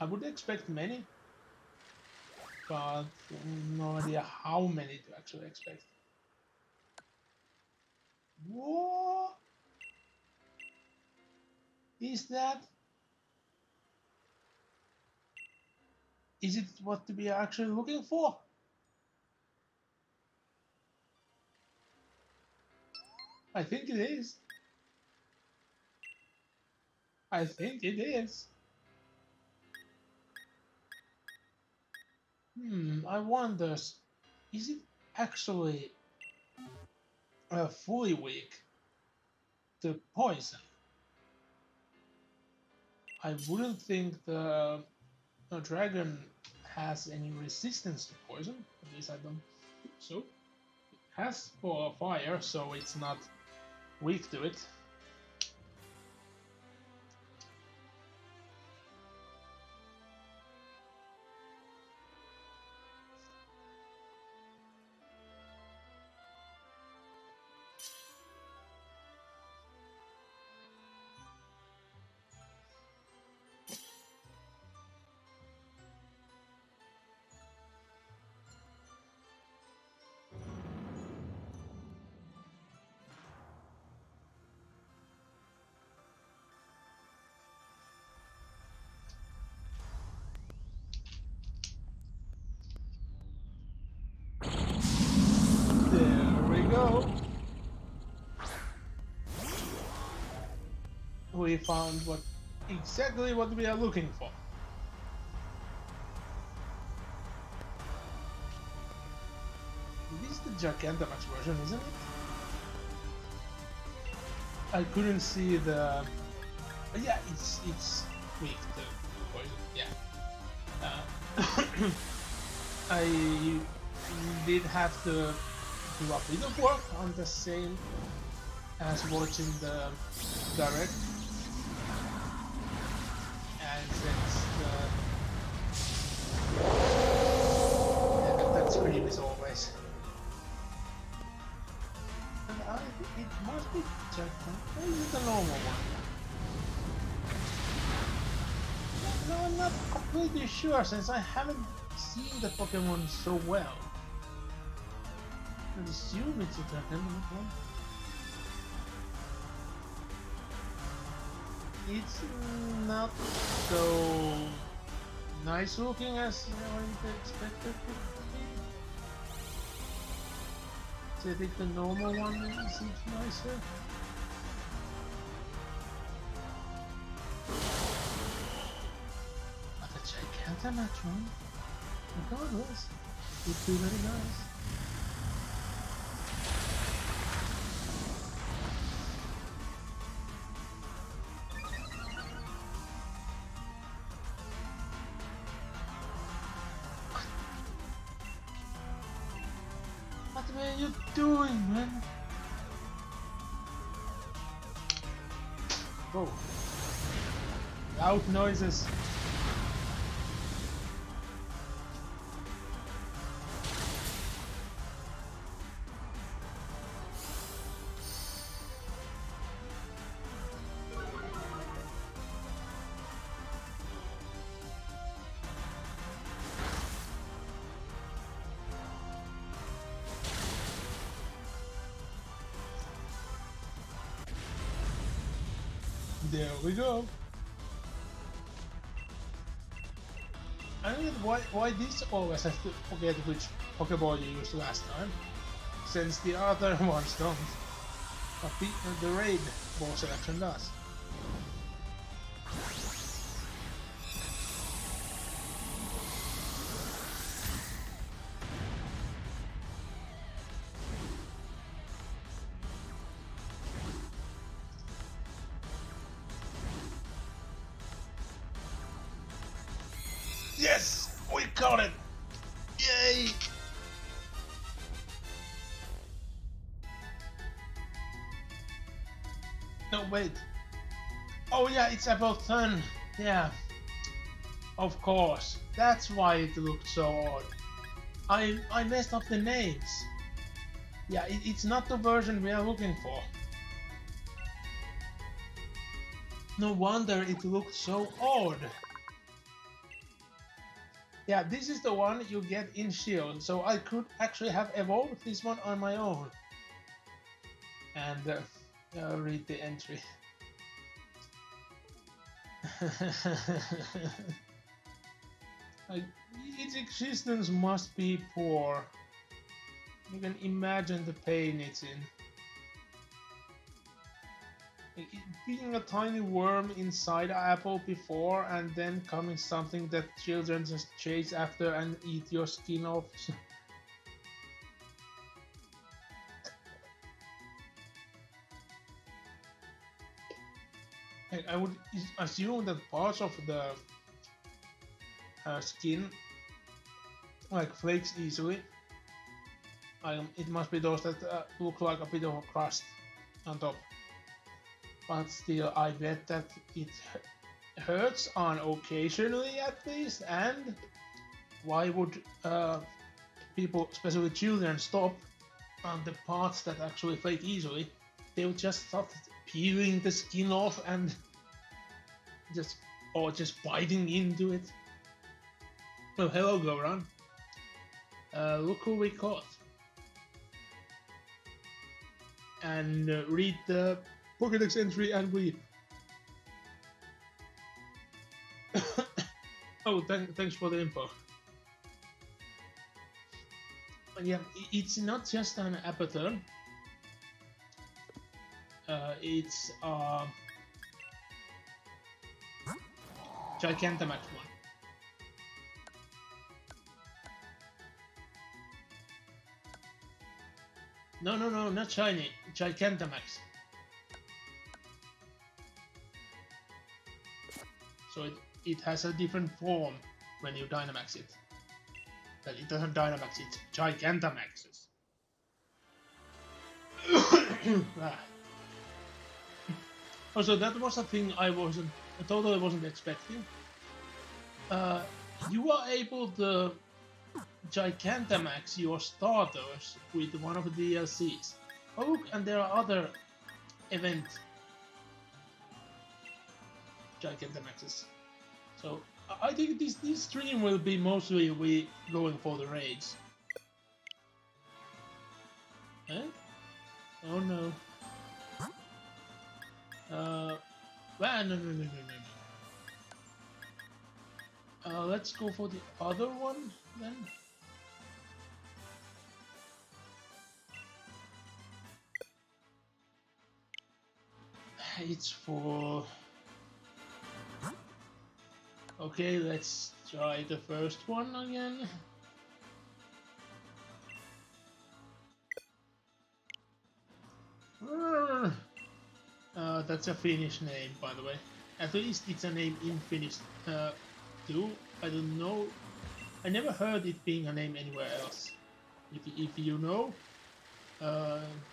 I would expect many, but no idea how many to actually expect. What is that? Is it what we are actually looking for? I think it is. I think it is. I wonder, is it actually fully weak to poison? I wouldn't think the dragon has any resistance to poison. At least I don't think so. It has for fire, so it's not weak to it. There we go. We found exactly what we are looking for. This is the Gigantamax version, isn't it? I couldn't see the. Yeah, it's weak to poison. Yeah. I did have to do a bit of work on the same as watching the direct, and since that scream is always. And it must be Gigantic. Or is it the normal one? No, I'm not completely sure since I haven't seen the Pokemon so well. I assume it's a Gigantic one. It's not so nice looking as I expected it to be. So I think the normal one seems nicer. Gigantamax one. Regardless, would be very nice. What were you doing, man? Oh. Loud noises. There we go. I mean, why this always have to forget which Pokeball you used last time, since the other ones don't. But the raid ball selection does. Yes! We got it! Yay! No, wait. Oh yeah, it's about 10. Yeah. Of course. That's why it looked so odd. I messed up the names. Yeah, it's not the version we are looking for. No wonder it looked so odd. Yeah, this is the one you get in Shield, so I could actually have evolved this one on my own. And read the entry. Like, its existence must be poor. You can imagine the pain it's in. Being a tiny worm inside an apple before and then coming something that children just chase after and eat your skin off. I would assume that parts of the skin like flakes easily. It must be those that look like a bit of a crust on top. But still, I bet that it hurts on occasionally at least. And why would people, especially children, stop on the parts that actually flake easily? They would just start peeling the skin off and just biting into it. Oh, hello, Goran. Look who we caught. And read the Pokédex entry and we... Oh, thanks for the info. But yeah, it's not just an Aperture. It's a Gigantamax one. No, not shiny. Gigantamax. So it has a different form when you Dynamax it. But it doesn't Dynamax, it's Gigantamaxes. Also, that was a thing I totally wasn't expecting. You are able to Gigantamax your starters with one of the DLCs. Oh look, and there are other event Gigantamaxes. So I think this stream will be mostly we going for the raids. Eh? Oh no. No. Let's go for the other one then. It's for... Okay, let's try the first one again. That's a Finnish name, by the way. At least it's a name in Finnish too. I don't know. I never heard it being a name anywhere else. If you know,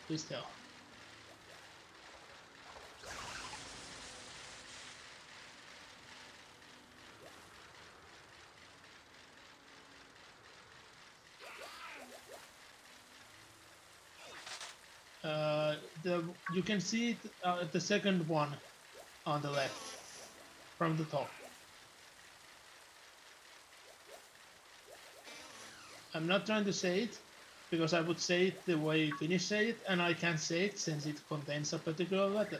please tell. The you can see it the second one on the left from the top. I'm not trying to say it because I would say it the way Finnish say it, and I can't say it since it contains a particular letter.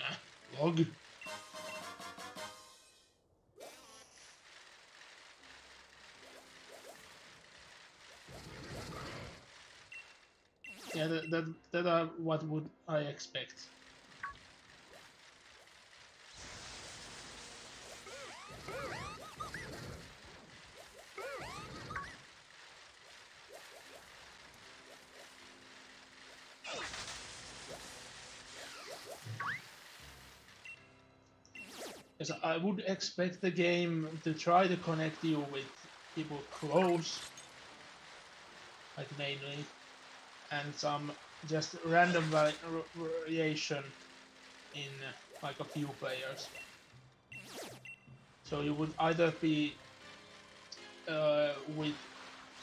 Ah, log. Yeah, that are what would I expect. Yes, I would expect the game to try to connect you with people close, like mainly, and some just random variation in like a few players. So you would either be with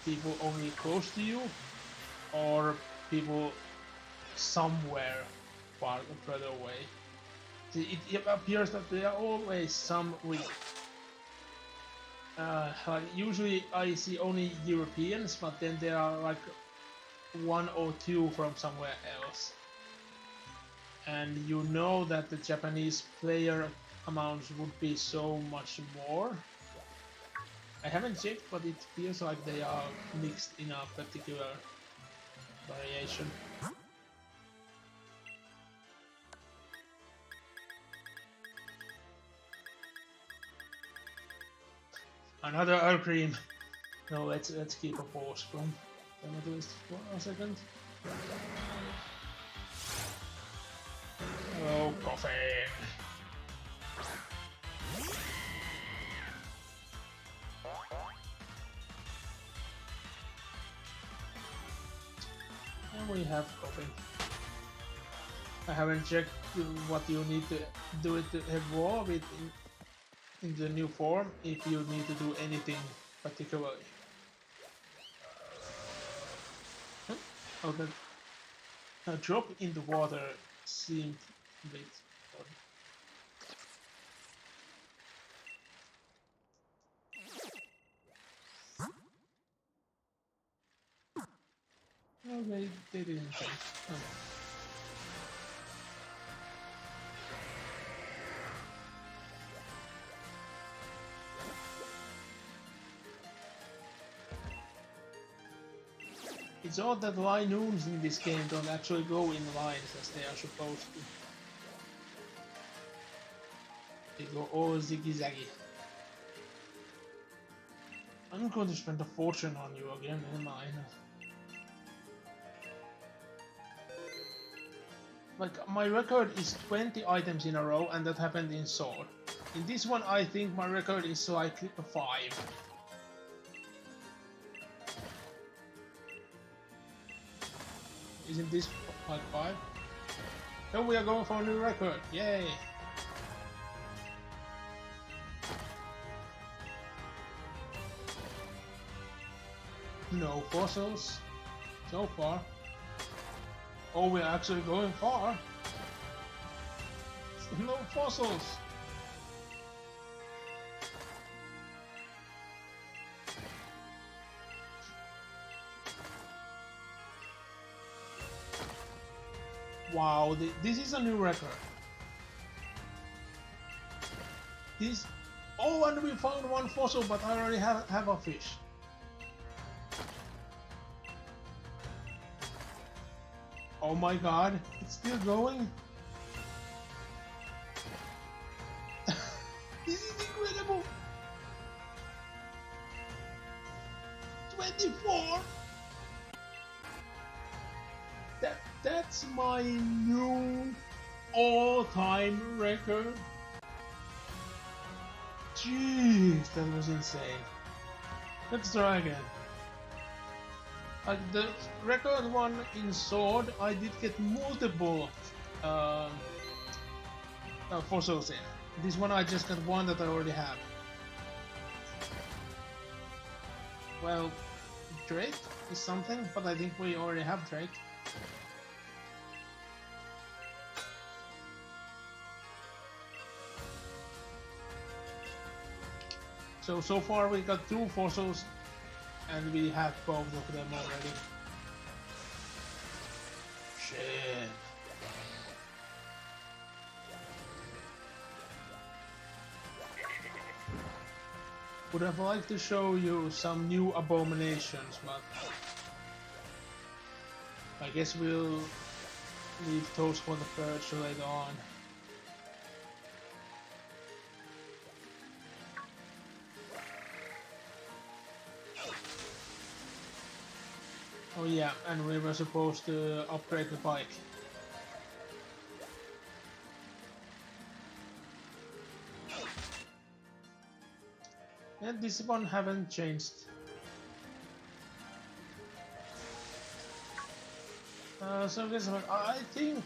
people only close to you, or people somewhere far further away. It appears that there are always some with. Like usually I see only Europeans, but then there are like one or two from somewhere else. And you know that the Japanese player amounts would be so much more. I haven't checked, but it feels like they are mixed in a particular variation. Another Earl Cream. No, let's keep a pause from them at least for a second. Oh, coffee. And we have coffee. I haven't checked what you need to do it to evolve it in the new form, if you need to do anything particularly. Oh, the drop in the water seemed a bit odd. Oh, they didn't change. Oh. It's odd that Linoons in this game don't actually go in lines as they are supposed to. They go all ziggy-zaggy. I'm going to spend a fortune on you again, am I? Like, my record is 20 items in a row, and that happened in Sword. In this one, I think my record is like 5. Isn't this like 5? So we are going for a new record, yay! No fossils so far. Oh, we're actually going far. No fossils. Wow, this is a new record. This. Oh, and we found one fossil, but I already have a fish. Oh my god, it's still going. This is incredible. 24. That's my new all-time record. Jeez, that was insane. Let's try again. The record one in Sword, I did get multiple um, fossils in. This one I just got one that I already have. Well, Drake is something, but I think we already have Drake. So far we got 2 fossils and we have both of them already. Shit. Would have liked to show you some new abominations, but I guess we'll leave those for the purge later on. Oh yeah, and we were supposed to upgrade the bike. And this one haven't changed. So this one, I think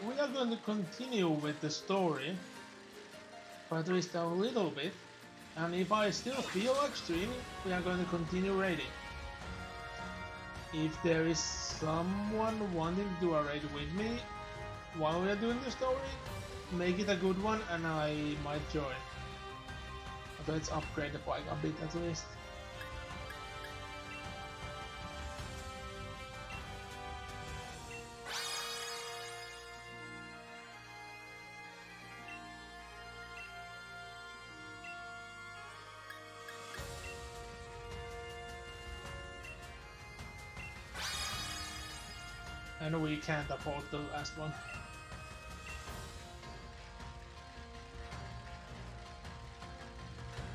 we are going to continue with the story, but at least a little bit. And if I still feel like streaming, we are going to continue raiding. If there is someone wanting to do a raid with me while we are doing the story, make it a good one and I might join. But let's upgrade the bike a bit at least. And we can't afford the last one.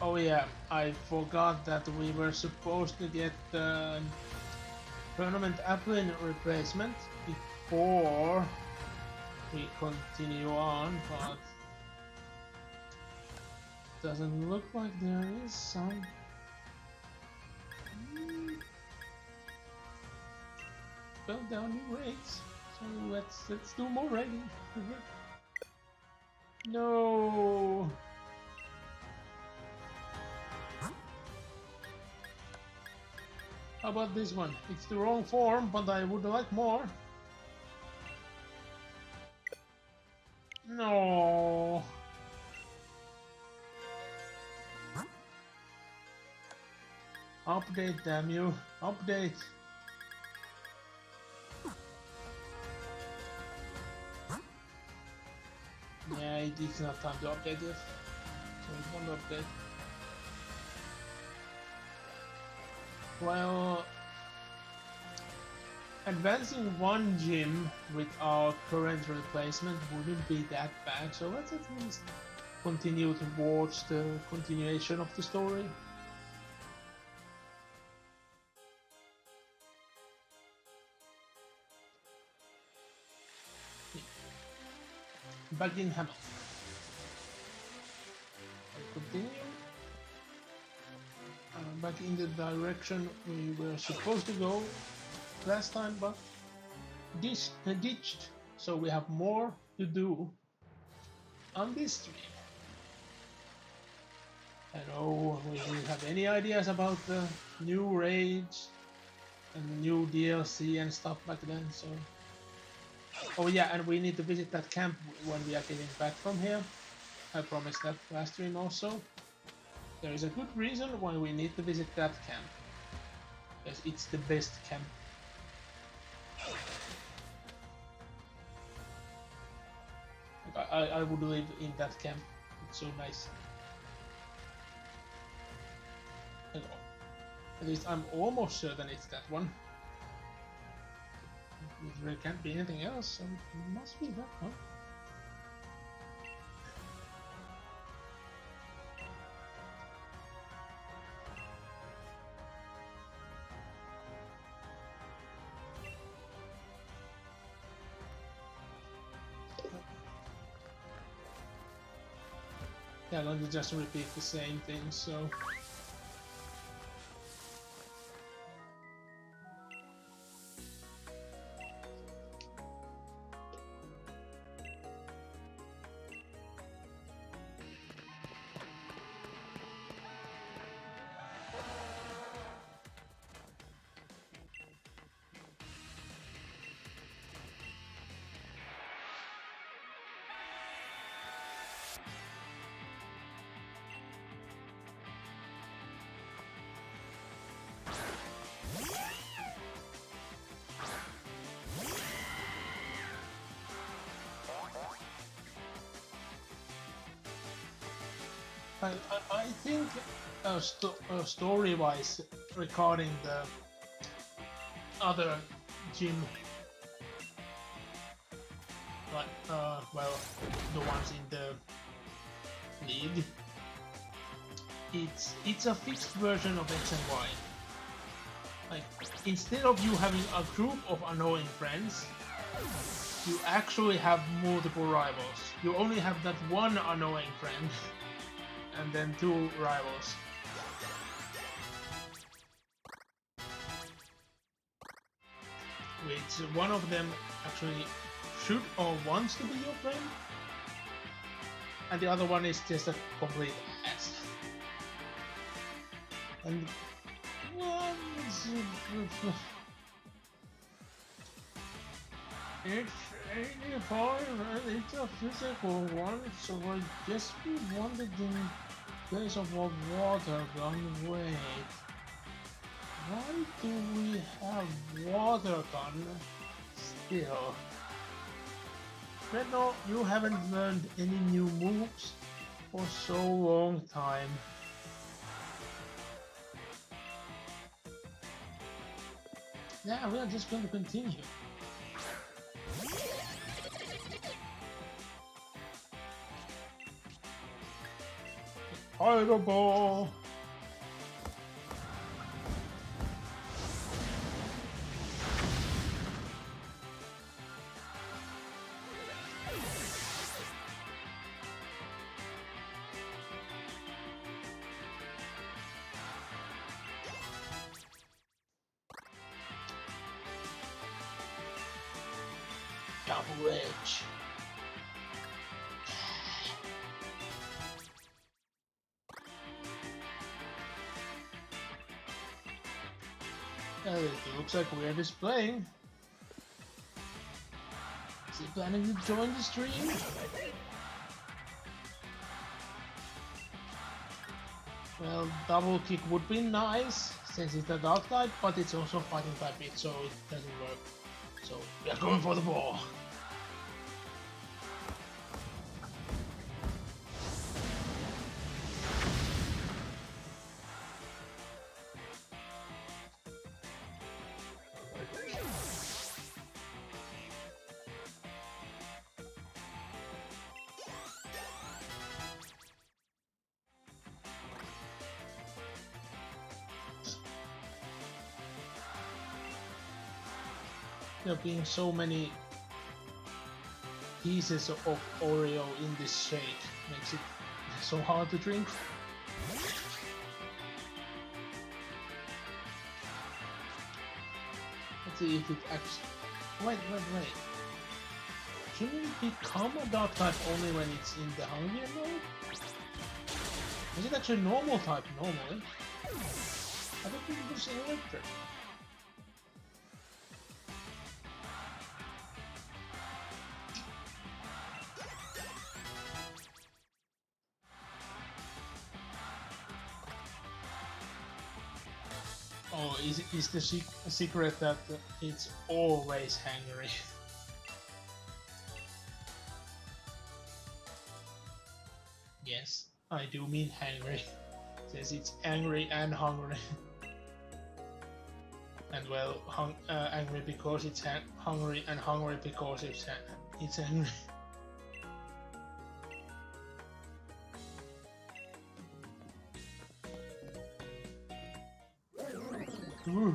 Oh yeah, I forgot that we were supposed to get the permanent Applin replacement before we continue on, but doesn't look like there is some. Well, there are new raids, so let's do more raiding. No. How about this one? It's the wrong form, but I would like more. No. Update, damn you. Update. Yeah, it's not time to update it. So it won't update. Well, advancing one gym with our current replacement wouldn't be that bad, so let's at least continue towards the continuation of the story. Back in Hamel. Continue. Back in the direction we were supposed to go last time, but ditched. So we have more to do on this stream. I know we didn't have any ideas about the new raids and the new DLC and stuff back then, so... Oh yeah, and we need to visit that camp when we are getting back from here. I promised that last stream also. There is a good reason why we need to visit that camp. Because it's the best camp. I would live in that camp. It's so nice. At least I'm almost certain it's that one. There can't be anything else, so it must be that one. Yeah, let me just repeat the same thing, so... I think story-wise, regarding the other gym, like well, the ones in the league, it's a fixed version of X and Y. Like, instead of you having a group of annoying friends, you actually have multiple rivals. You only have that one annoying friend. And then two rivals. Which one of them actually should or wants to be your friend, and the other one is just a complete ass. And it's fine, it's a physical one, so I guess we wanted in place of a water gun. Wait, why do we have water gun still? Redno, you haven't learned any new moves for so long time. Yeah, we are just going to continue. Fireball! Double edge. It looks like we're displaying. Is he planning to join the stream? Well, double kick would be nice, since it's a dark type, but it's also fighting type it, so it doesn't work. So we are going for the ball. There being so many pieces of Oreo in this shake makes it so hard to drink. Let's see if it actually... Wait. Shouldn't it become a dark type only when it's in the hungry mode? Is it actually normal type normally? I don't think it was electric. Oh, is the secret that it's always hungry? Yes, I do mean hungry, since it's angry and hungry. And well, angry because it's hungry, and hungry because it's angry. Ooh.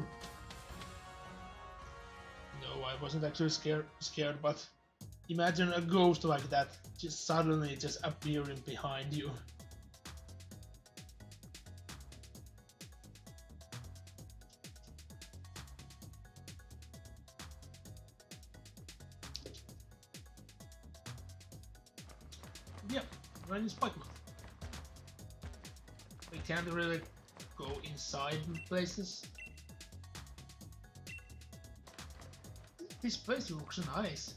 No, I wasn't actually scared, but imagine a ghost like that just suddenly just appearing behind you. Yeah, right in Pokémon. We can't really go inside places. This place looks nice.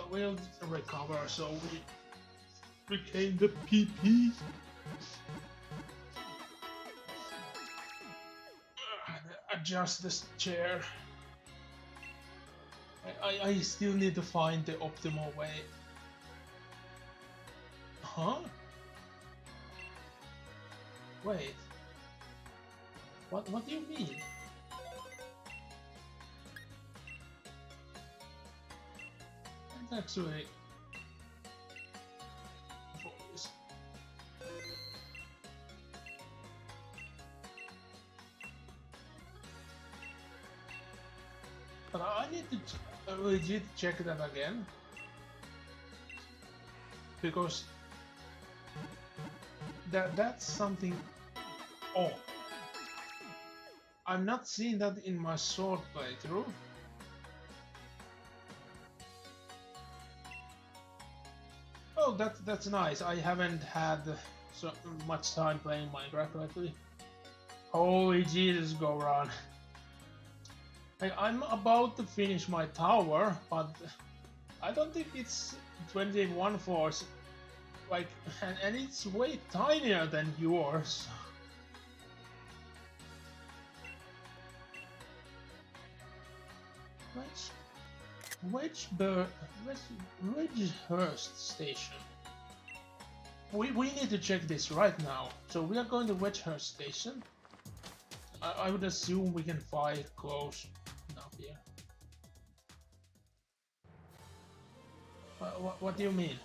We'll recover, so we regain the PP. Adjust this chair. I still need to find the optimal way. Huh? Wait. What do you mean? That's actually voice. But I need to legit check that again, because that's something. Oh, I'm not seeing that in my sword playthrough. Oh, that's nice. I haven't had so much time playing Minecraft lately. Holy Jesus, Goran. I'm about to finish my tower, but I don't think it's 21 force. Like, and it's way tinier than yours. Wedgehurst Station. We need to check this right now. So we are going to Wedgehurst Station. I would assume we can fight close enough here. What do you mean?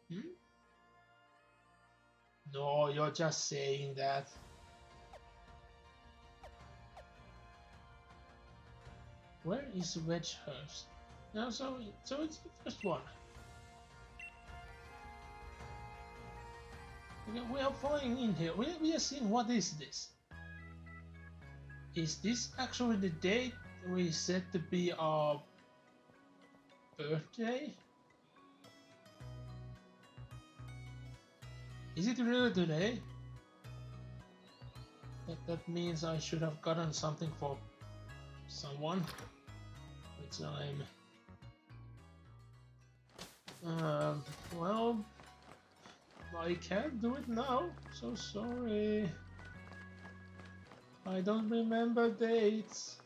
Hmm? No, you're just saying that. Where is Wedgehurst? No, so it's the first one. Okay, we are flying in here. We are seeing what is this? Is this actually the date we set to be our birthday? Is it really today? That means I should have gotten something for someone, which well, I can't do it now, so sorry. I don't remember dates.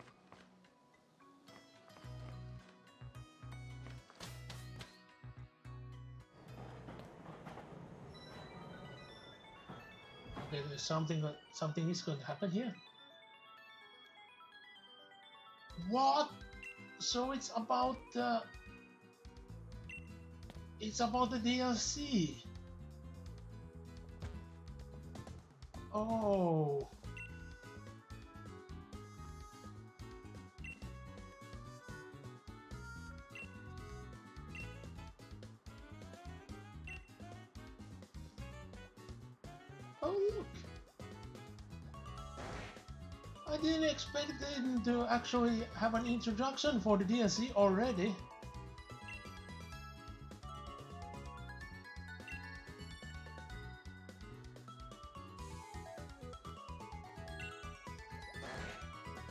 Okay, there's something is going to happen here. What? So it's about the DLC. Oh. Oh look. I didn't expect them to actually have an introduction for the DLC already.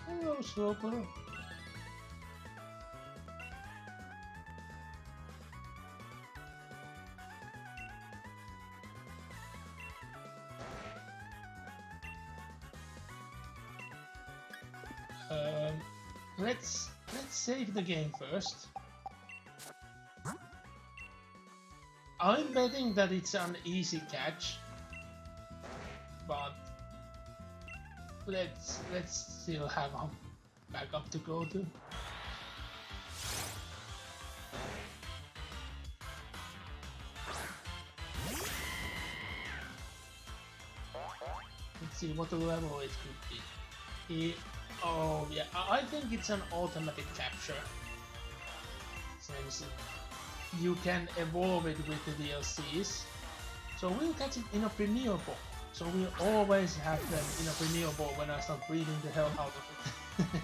Hello, Sloper. let's save the game first. I'm betting that it's an easy catch, but let's still have a backup to go to. Let's see what the level it could be. Oh yeah, I think it's an automatic capture, since you can evolve it with the DLCs. So we'll catch it in a Premier Ball. So we'll always have them in a Premier Ball when I start breathing the hell out of it.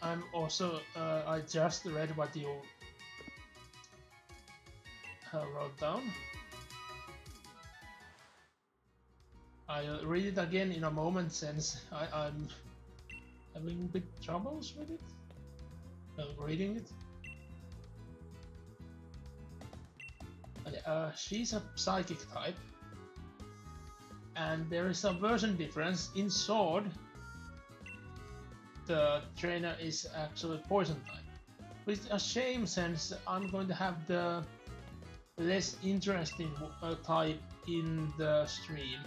I'm also, I just read what you wrote down. I'll read it again in a moment, since I'm having big troubles with it, reading it. She's a psychic type, and there is a version difference. In Sword, the trainer is actually poison type, which is a shame, since I'm going to have the less interesting type in the stream.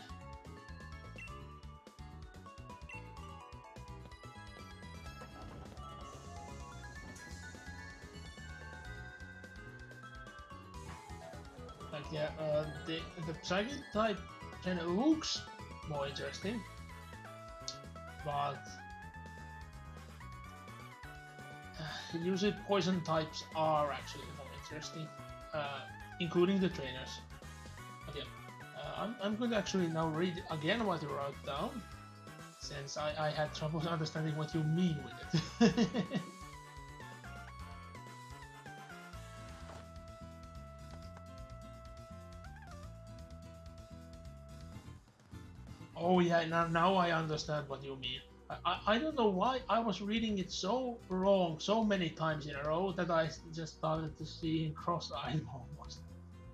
Like yeah, the psychic type trainer looks more interesting, but usually poison types are actually more interesting, including the trainers. But yeah, I'm going to actually now read again what you wrote down, since I had trouble understanding what you mean with it. Oh yeah, now I understand what you mean. I don't know why I was reading it so wrong so many times in a row that I just started to see cross-eyed almost.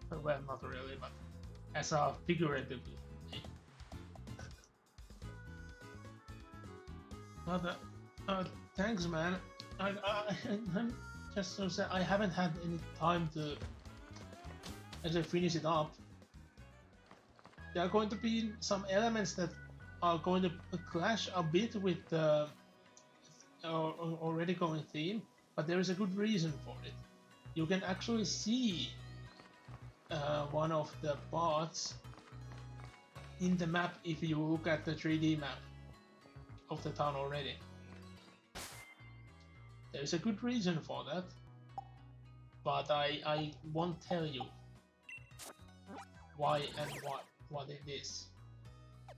Well, not really, but as a figuratively. But thanks, man. I'm just so sad. I haven't had any time to actually finish it up. There are going to be some elements that are going to clash a bit with the already going theme, but there is a good reason for it. You can actually see one of the parts in the map if you look at the 3D map of the town already. There's a good reason for that, but I won't tell you why and what it is.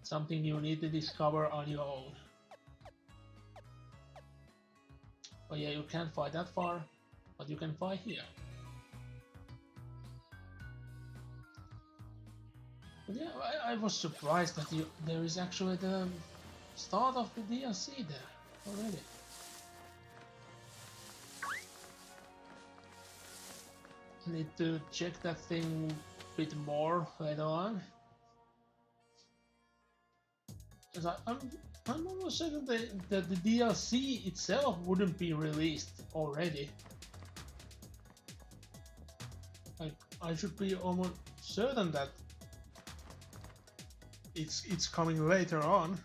Something you need to discover on your own. Oh yeah, you can't fly that far, but you can fly here. But yeah, I was surprised that there is actually the start of the DLC there already. I need to check that thing a bit more later on. Because I'm almost certain that the DLC itself wouldn't be released already. Like, I should be almost certain that it's coming later on.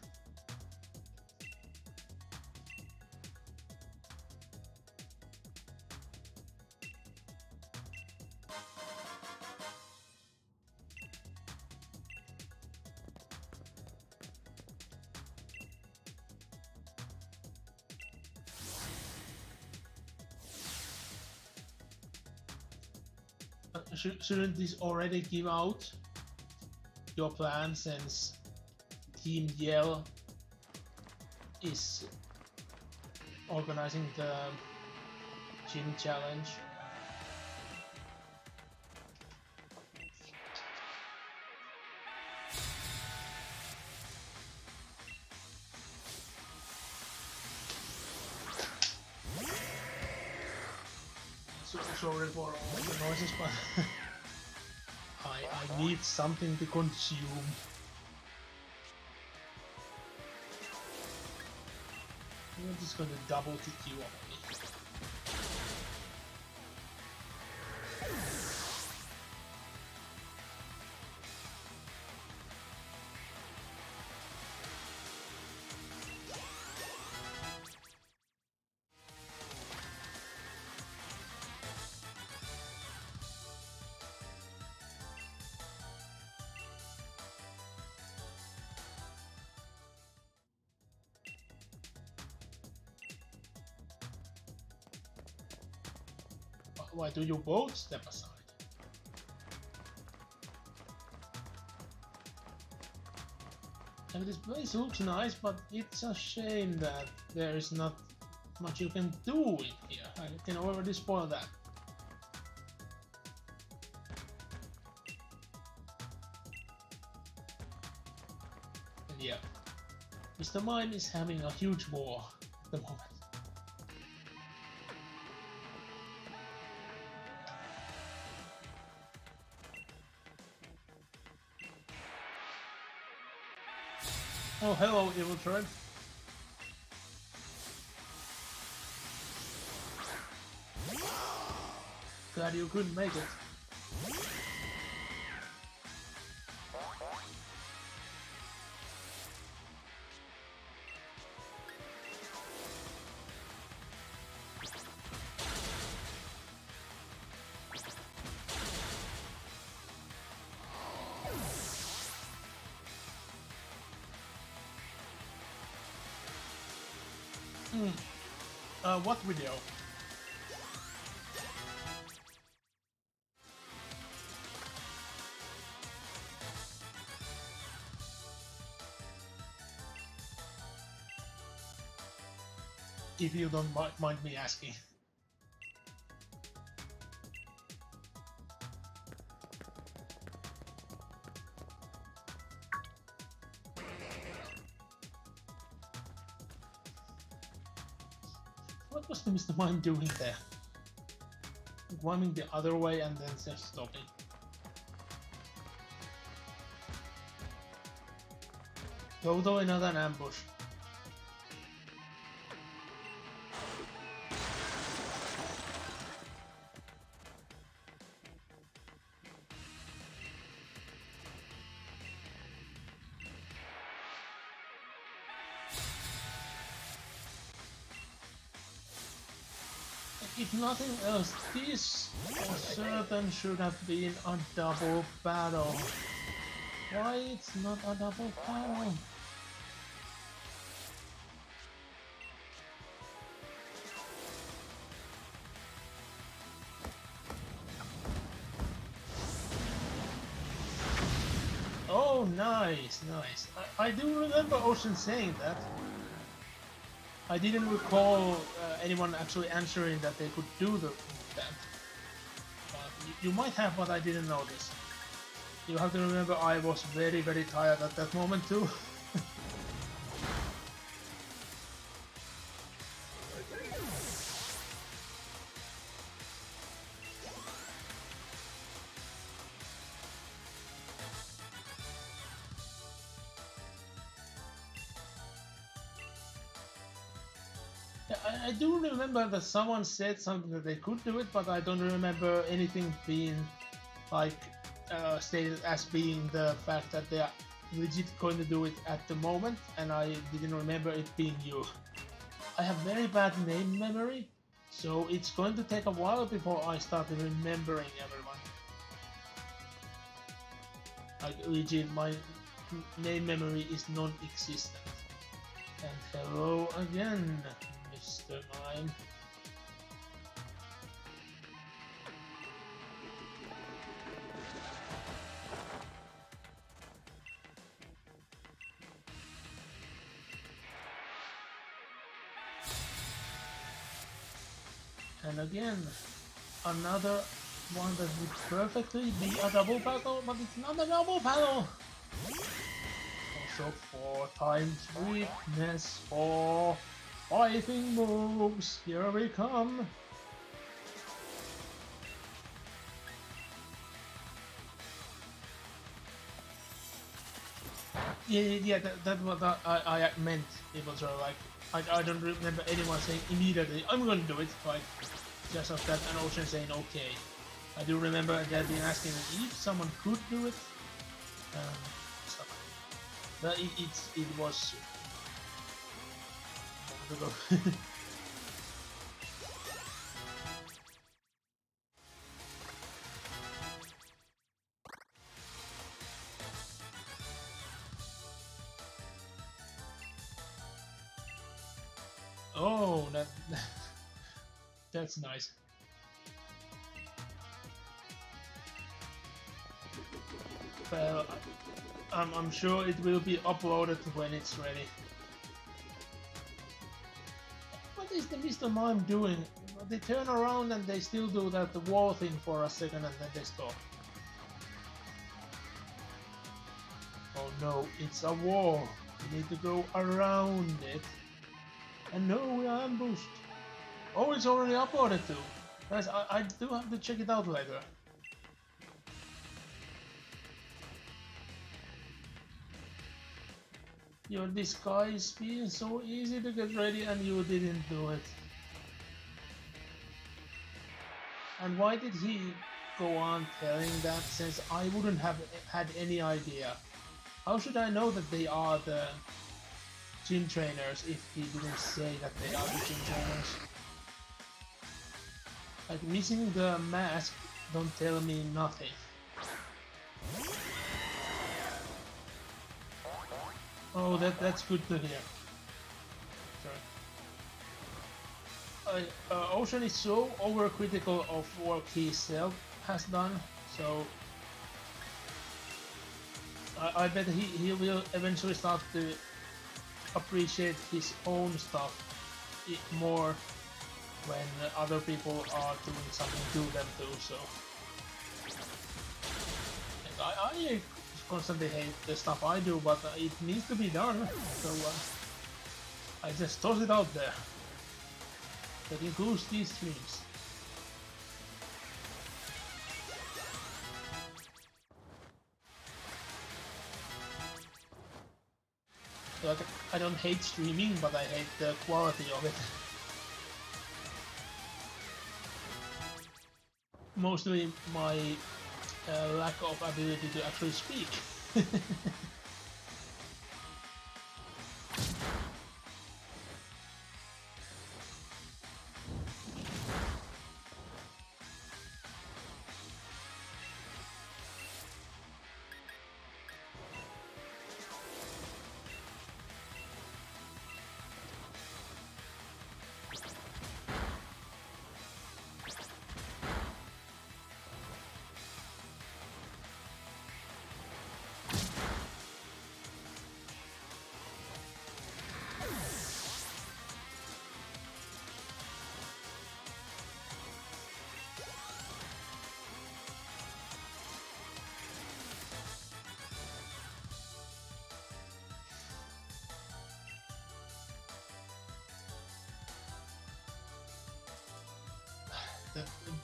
Shouldn't this already give out your plan, since Team Yell is organizing the gym challenge? sorry for all the noises, but I need something to consume. I'm just gonna double kick you away. Why do you both step aside? And this place looks nice, but it's a shame that there is not much you can do in here. I can already spoil that. And yeah, Mr. Mime is having a huge war at the moment. Oh, hello, evil turret. Glad you couldn't make it. What video? If you don't mind me asking. What was the Mr. Mime doing there? Climbing the other way and then just stopping. Toto in another ambush. If nothing else, this for certain should have been a double battle. Why it's not a double battle? Oh, nice, nice. I do remember Ocean saying that. I didn't recall anyone actually answering that they could do that. You might have, but I didn't notice. You have to remember I was very, very tired at that moment too. I do remember that someone said something that they could do it, but I don't remember anything being like stated as being the fact that they are legit going to do it at the moment, and I didn't remember it being you. I have very bad name memory, so it's going to take a while before I start remembering everyone. Like legit, my name memory is non-existent. And hello again, Mr. Mime. And again, another one that would perfectly be a double battle, but it's not a double battle! Also 4 times weakness for fighting moves. Here we come. Yeah, that what I meant. It was sort of like I don't remember anyone saying immediately I'm gonna do it. Like just of that, and Ocean saying okay. I do remember that being asking if someone could do it. Um, stuff like that. But it was a moment ago. Oh, that's nice. Well, I'm sure it will be uploaded when it's ready. What is the Mr. Mime doing? They turn around and they still do that the wall thing for a second and then they stop. Oh no, it's a wall. We need to go around it. And no, we are ambushed. Oh, it's already uploaded too. Guys, I do have to check it out later. Your disguise being so easy to get ready and you didn't do it. And why did he go on telling that since I wouldn't have had any idea? How should I know that they are the gym trainers if he didn't say that they are the gym trainers? Like missing the mask don't tell me nothing. Oh, that's good to hear. Sorry. Ocean is so overcritical of what he self has done, so I bet he will eventually start to appreciate his own stuff more when other people are doing something to them too. So I constantly hate the stuff I do, but it needs to be done. So I just toss it out there. That includes these streams. Like, I don't hate streaming, but I hate the quality of it. Mostly my lack of ability to actually speak.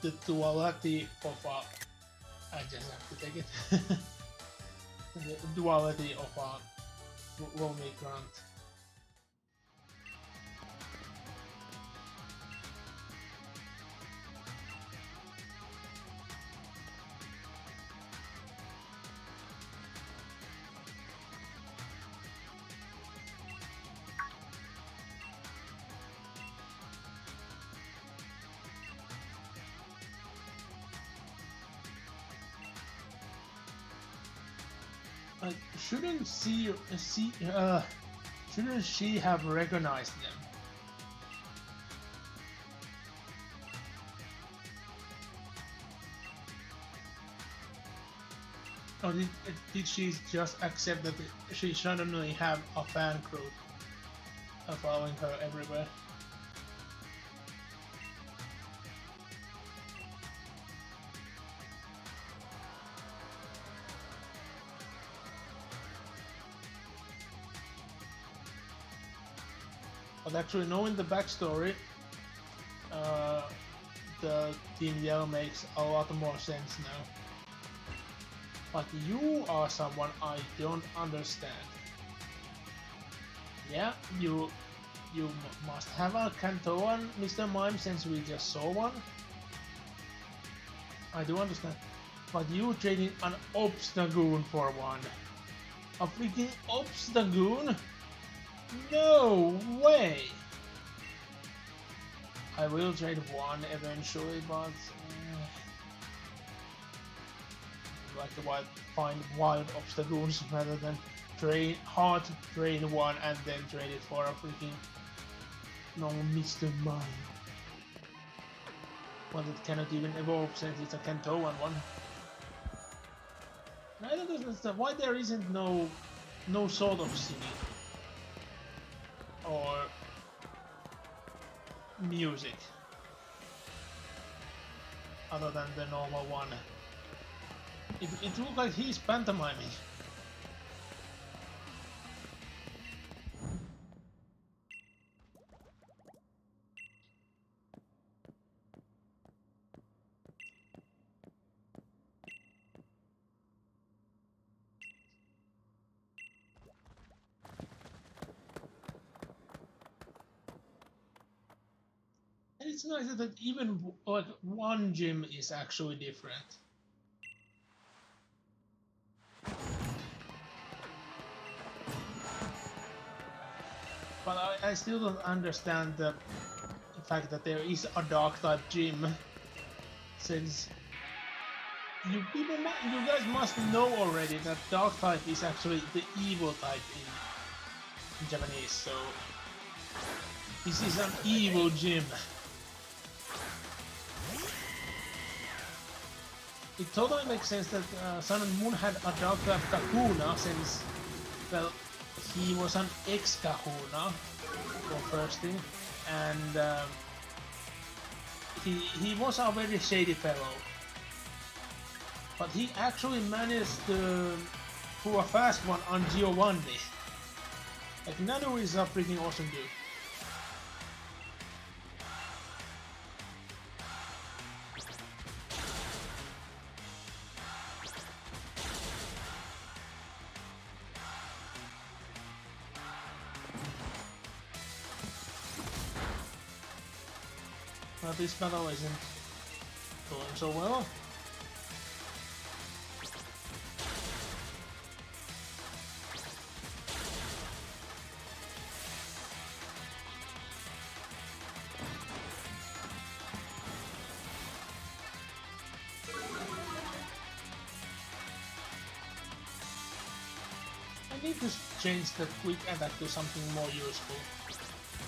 the duality of I just have to take it. The duality of Lonely Grant. Like, shouldn't she have recognized them? Or did she just accept that she suddenly have a fan crew following her everywhere? But actually, knowing the backstory, the Team Yell makes a lot more sense now. But you are someone I don't understand. Yeah, you must have a Kantoan, Mr. Mime, since we just saw one. I do understand. But you trading an Obstagoon for one. A freaking Obstagoon? No way! I will trade one eventually, but like to find wild Obstagoons rather than hard to train one and then trade it for a freaking long Mr. Mime. Well, it cannot even evolve since it's a Kantoan one. I don't understand why there isn't no sort of singing or music other than the normal one. It looks like he's pantomiming. And it's nice that even like one gym is actually different. But I still don't understand the fact that there is a dark type gym, since you guys must know already that dark type is actually the evil type in Japanese. So this is an evil gym. It totally makes sense that Sun and Moon had a dark type Kahuna, since, well, he was an ex-Kahuna for first thing, and he was a very shady fellow. But he actually managed to pull a fast one on Giovanni. Like, Nanu is a freaking awesome dude. But this battle isn't going so well. I need to change the quick attack to something more useful.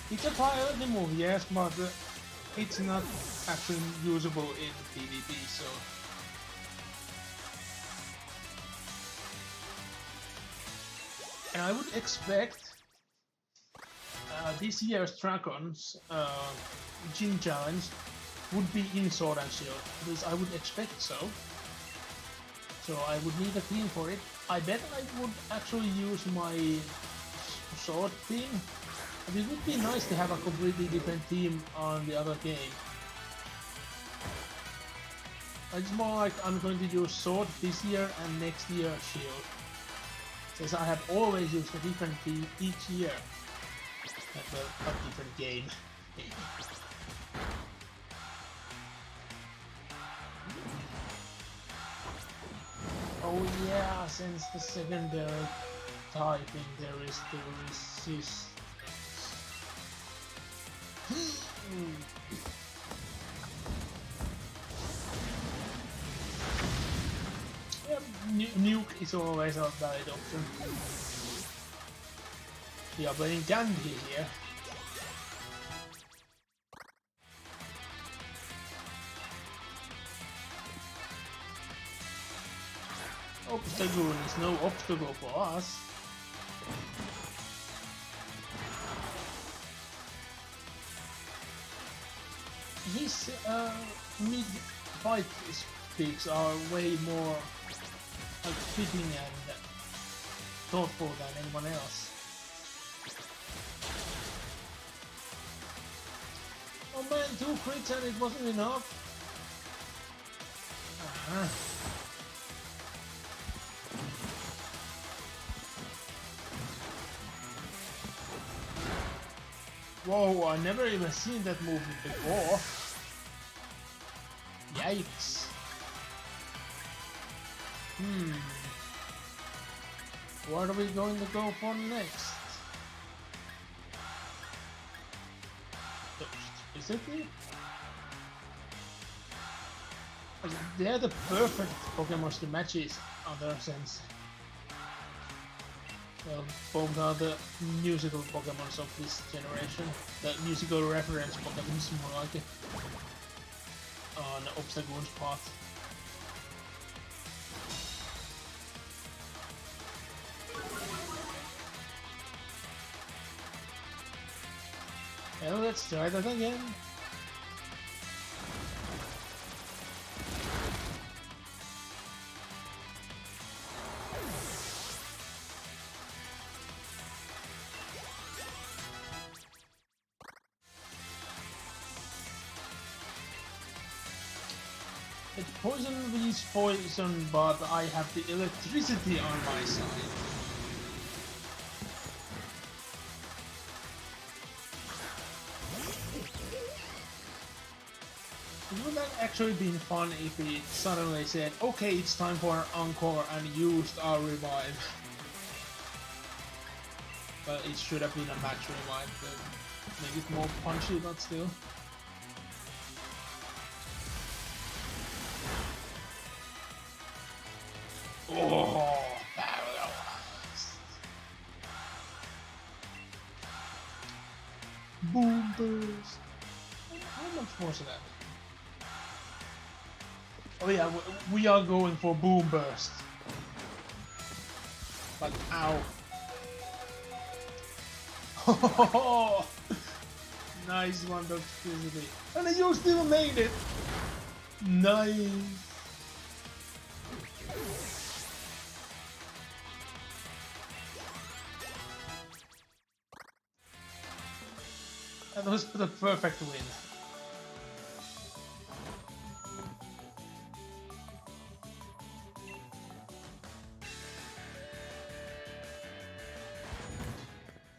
It's a priority move, yes, but it's not actually usable in PvP, so... And I would expect this year's Dragons Gym Challenge would be in Sword and Shield, because I would expect so. So I would need a team for it. I bet I would actually use my sword team. But it would be nice to have a completely different team on the other game. It's more like I'm going to use sword this year and next year shield, since I have always used a different team each year. Well, a different game. Oh yeah, since the secondary typing there is the resistance. Yeah, nuke is always a valid option. We are playing Gandhi here. Obstacle is no obstacle for us. His mid-fight speaks are way more fitting and thoughtful than anyone else. Oh man, 2 crits and it wasn't enough. Whoa, I never even seen that movie before. Yikes. What are we going to go for next? Is it it? They're the perfect Pokémon to match each other since well, both are the musical Pokémons of this generation. The musical reference Pokémons more like it on Obstagoon's part. Well, let's try that again. It poison is poison, but I have the electricity on my side. It would have actually been fun if we suddenly said, okay, it's time for an encore and used our revive. But it should have been a match revive to make it more punchy, but still. Oh, paralyzed. Boom burst. How much was that? Oh yeah, we are going for boom burst. But ow. Nice one, Dr. Felicity. And you still made it. Nice. That was the perfect win.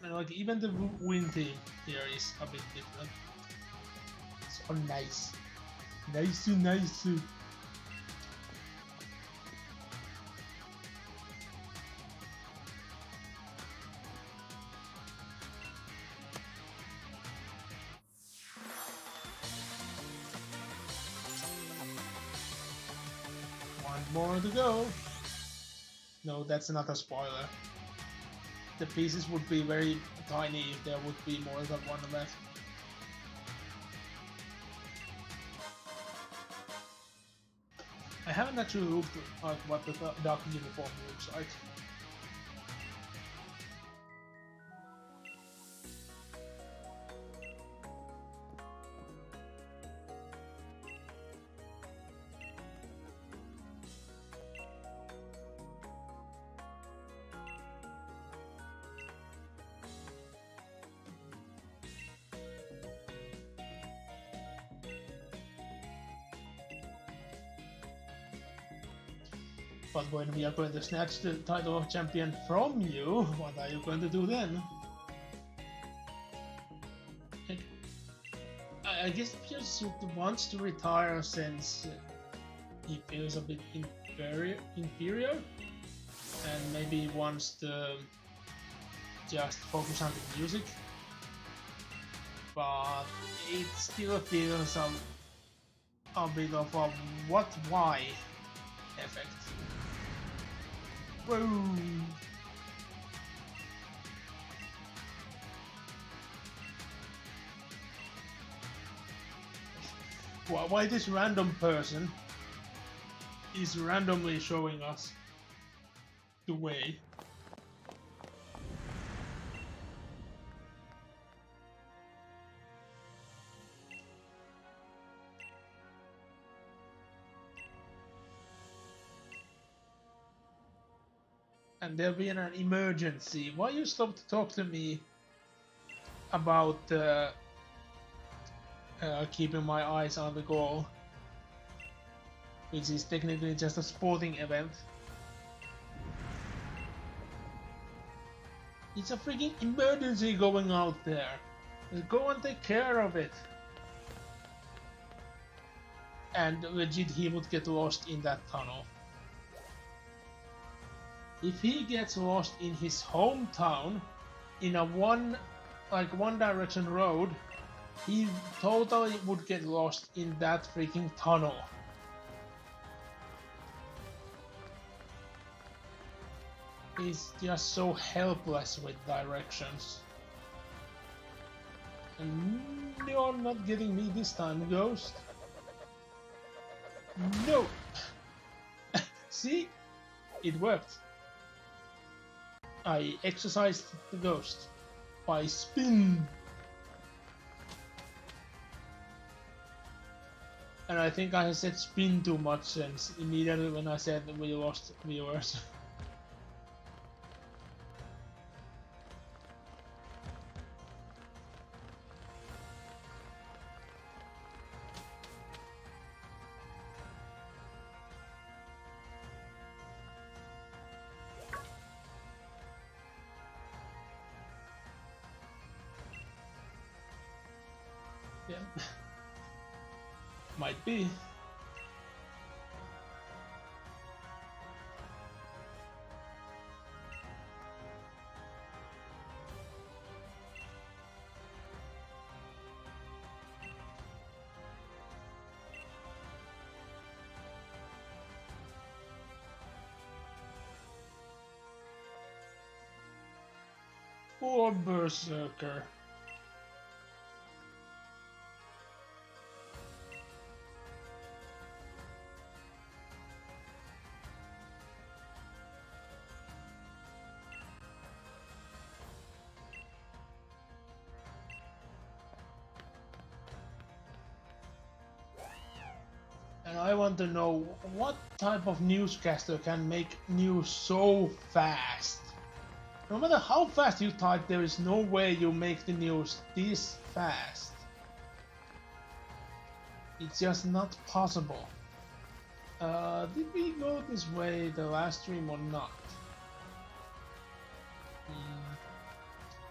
And like even the win thing here is a bit different. So nice. Nice. One more to go. No, that's not a spoiler. The pieces would be very tiny if there would be more than one left. I haven't actually looked at what the Dark Uniform looks like. But when we are going to snatch the title of champion from you, what are you going to do then? I guess he just wants to retire since he feels a bit inferior and maybe wants to just focus on the music. But it still feels a bit of a what-why effect. Whoa! Why this random person is randomly showing us the way? And there being an emergency. Why you stop to talk to me about keeping my eyes on the goal, which is technically just a sporting event? It's a freaking emergency going out there. Go and take care of it. And legit, he would get lost in that tunnel. If he gets lost in his hometown, in a one direction road, he totally would get lost in that freaking tunnel. He's just so helpless with directions. And you're not getting me this time, Ghost. No! See? It worked. I exercised the Ghost by spin. And I think I said spin too much since immediately when I said we lost viewers. Yeah. Might be. Poor Berserker. And I want to know what type of newscaster can make news so fast. No matter how fast you type, there is no way you make the news this fast. It's just not possible. Did we go this way the last stream or not?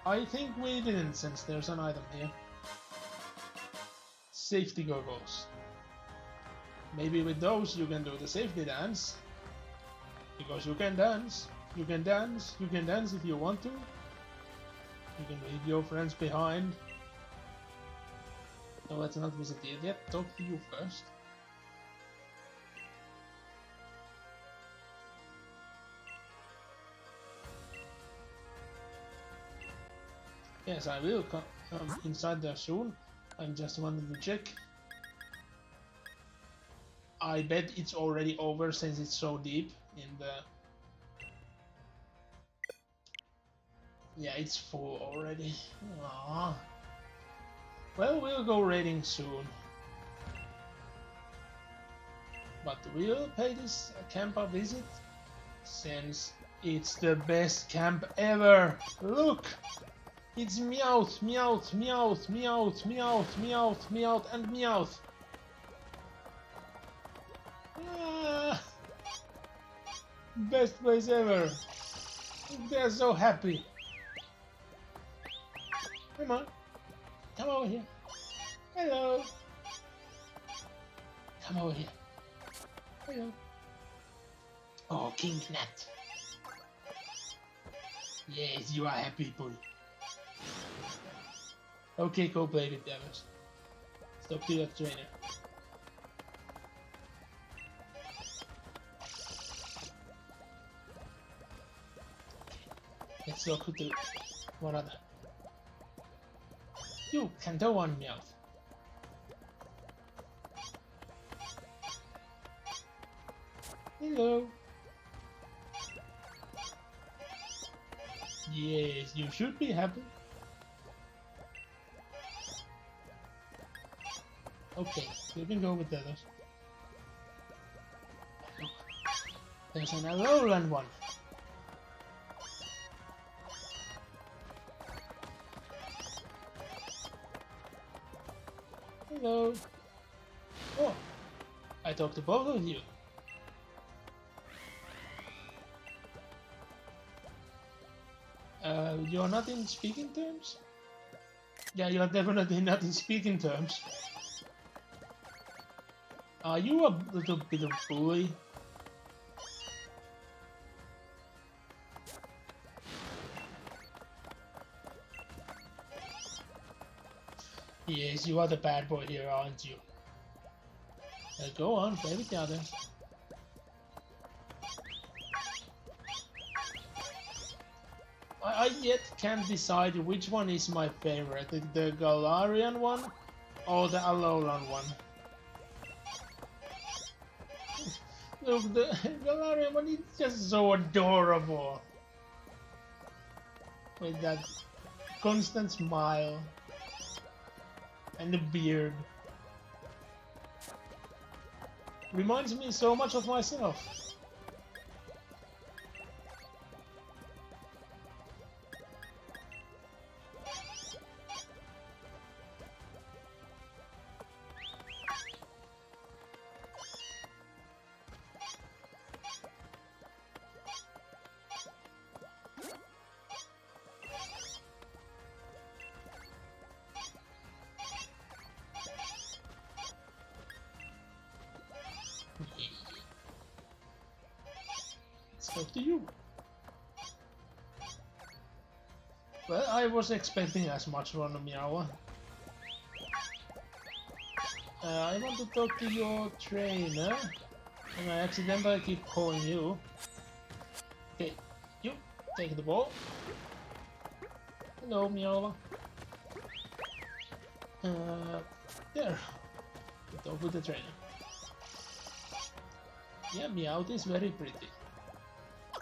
I think we didn't, since there's an item here. Safety goggles. Maybe with those you can do the safety dance. Because you can dance. You can dance. You can dance if you want to. You can leave your friends behind. No, let's not visit it yet. Talk to you first. Yes, I will come inside there soon. I'm just wanting to check. I bet it's already over since it's so deep in the... Yeah, it's full already. Aww. Well, we'll go raiding soon. But we'll pay this camp a visit since it's the best camp ever. Look! It's Meowth, Meowth, Meowth, Meowth, Meowth, Meowth, Meowth, and Meowth. Ah, best place ever. They're so happy. Come on. Come over here. Hello. Come over here. Hello. Oh, King Nat. Yes, you are happy, boy. Okay, go play with the others. Stop to your trainer. Let's talk to one other. You can do one, Meowth. Hello. Yes, you should be happy. Okay, you can go with the others. Look, there's an Alolan one. Hello. Oh, I talked to both of you. You're not in speaking terms? Yeah, you are definitely not in speaking terms. Are you a little bit of bully? Yes, you are the bad boy here, aren't you? Go on, play with the others. I yet can't decide which one is my favorite, the Galarian one or the Alolan one. Look, the Galarian one is just so adorable. With that constant smile and the beard. Reminds me so much of myself. It's up to you. Well, I was expecting as much from Miawa. I want to talk to your trainer, and I accidentally keep calling you. Okay, you take the ball. Hello, Miawa. There. Talk with the trainer. Yeah, Meowth is very pretty.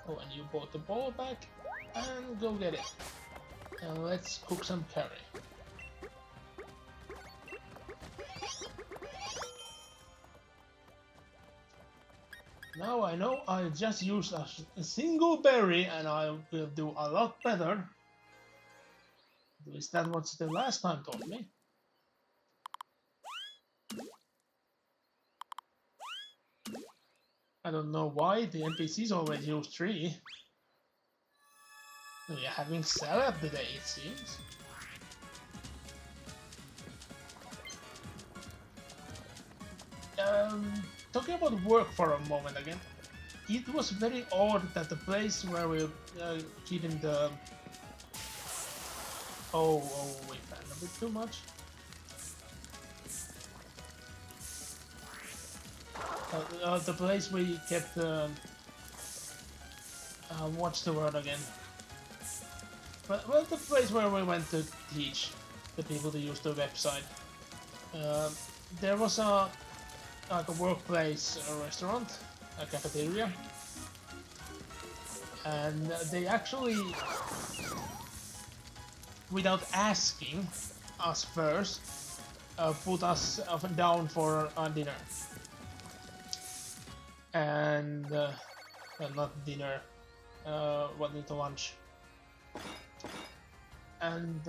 Oh, and you bought the ball back, and go get it. And let's cook some curry. Now I know I just used a single berry and I will do a lot better. At least that what the last time taught me. I don't know why the NPCs always use 3. We are having salad today, it seems. Talking about work for a moment again. It was very odd that the place where we're keeping the... Oh, we found a bit too much. The place where you kept... what's the word again? Well, the place where we went to teach the people to use the website. There was a workplace restaurant, a cafeteria, and they actually, without asking us first, put us down for dinner. And not dinner, what is the lunch? And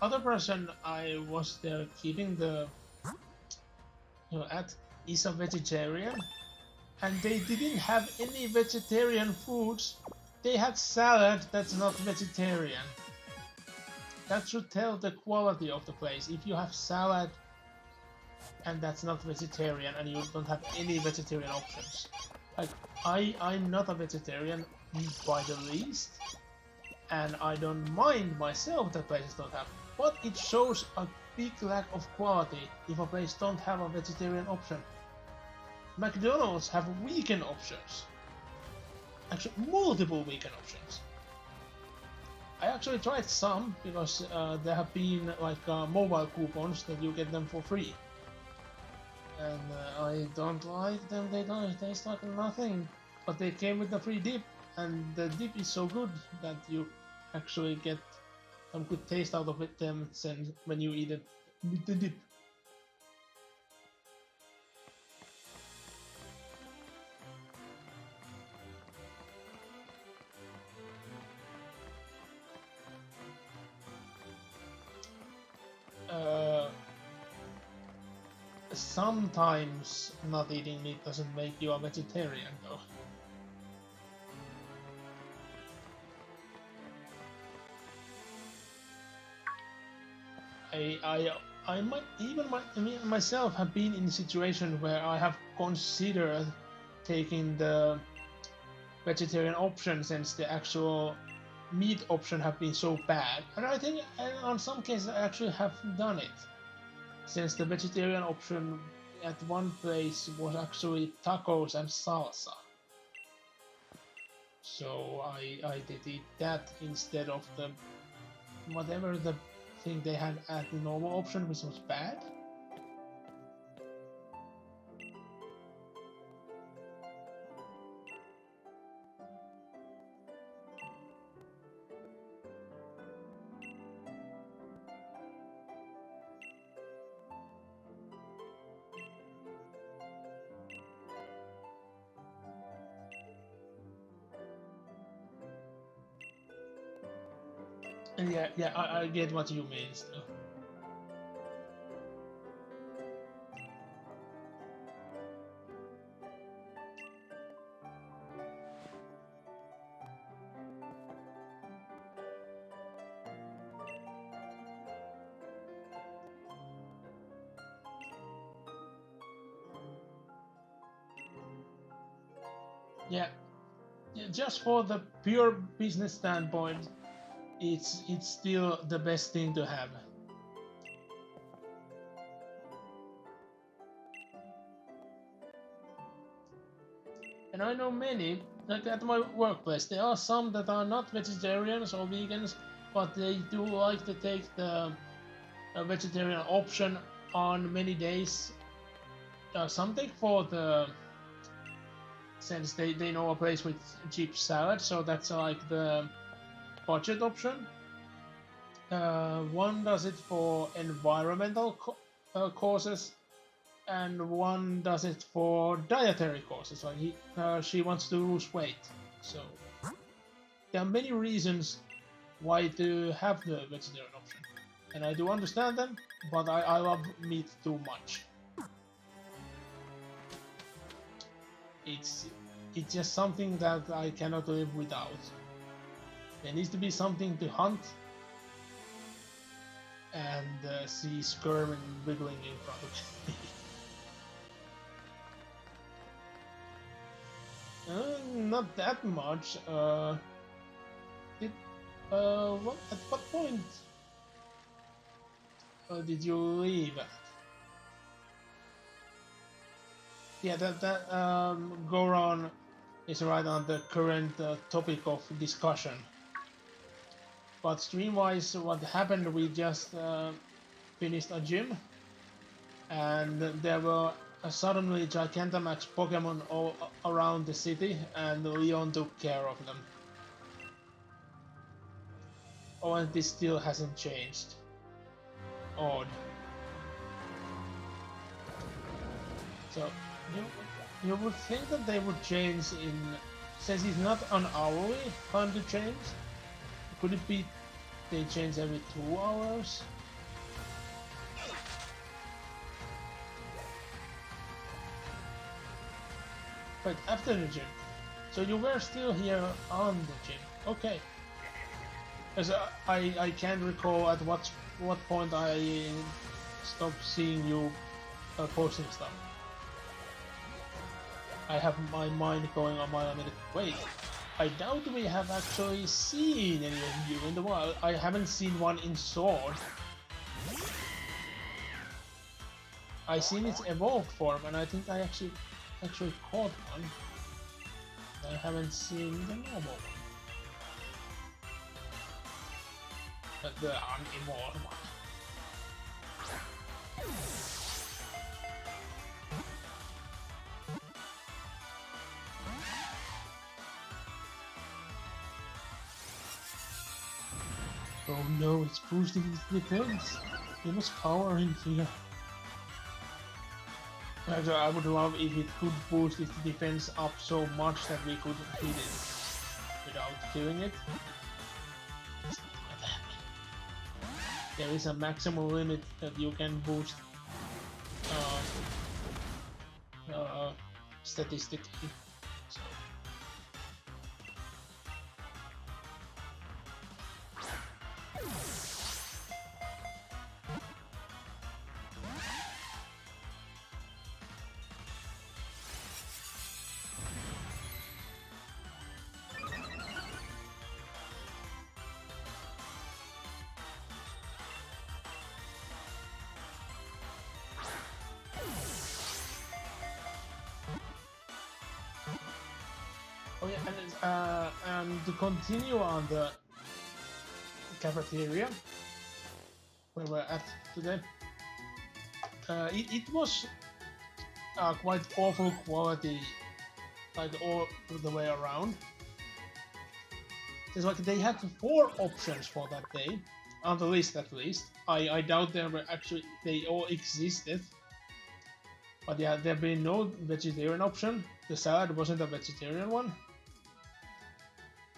other person I was there keeping the at is a vegetarian, and they didn't have any vegetarian foods. They had salad that's not vegetarian. That should tell the quality of the place. If you have salad and that's not vegetarian and you don't have any vegetarian options. Like, I'm not a vegetarian by the least, and I don't mind myself that places don't have, but it shows a big lack of quality if a place don't have a vegetarian option. McDonald's have vegan options. Actually, multiple vegan options. I actually tried some because there have been like mobile coupons that you get them for free. And I don't like them, they don't taste like nothing. But they came with the free dip, and the dip is so good that you actually get some good taste out of it then when you eat it with the dip. Sometimes not eating meat doesn't make you a vegetarian, though. I might even I mean, myself have been in a situation where I have considered taking the vegetarian option since the actual meat option have been so bad. And I think on some cases I actually have done it, since the vegetarian option at one place was actually tacos and salsa. So I did eat that instead of the whatever the thing they had at the normal option, which was bad. And yeah, I get what you mean still. Yeah, yeah, just for the pure business standpoint, it's still the best thing to have. And I know many, like at my workplace, there are some that are not vegetarians or vegans, but they do like to take the vegetarian option on many days. Some take for the since they know a place with cheap salad, so that's like the budget option. One does it for environmental causes, and one does it for dietary causes. Like she wants to lose weight. So there are many reasons why to have the vegetarian option, and I do understand them, but I love meat too much. It's it's just something that I cannot live without. There needs to be something to hunt and see Skirman wiggling in front of me. Not that much. Did what? At what point did you leave at? Yeah, that Goron is right on the current topic of discussion. But stream-wise, what happened? We just finished a gym, and there were suddenly Gigantamax Pokemon all around the city, and Leon took care of them. Oh, and this still hasn't changed. Odd. So you would think that they would change in, since it's not an hourly time to change. Could it be they change every 2 hours? But after the gym. So you were still here on the gym. Okay. Because I can't recall at what point I stopped seeing you posting stuff. I have my mind going on my minute. Wait, I doubt we have actually seen any of you in the wild. I haven't seen one in Sword. I seen its evolved form, and I think I actually caught one. I haven't seen the normal one. But the unevolved one. Oh no, it's boosting its defense. It was power in here. Actually, I would love if it could boost its defense up so much that we could hit it without killing it. It's not happening. There is a maximum limit that you can boost statistically. So. And to continue on the cafeteria where we're at today, it was quite awful quality, like all the way around. It's like they had 4 options for that day, on the list at least. I doubt there were actually they all existed, but yeah, there been no vegetarian option. The salad wasn't a vegetarian one,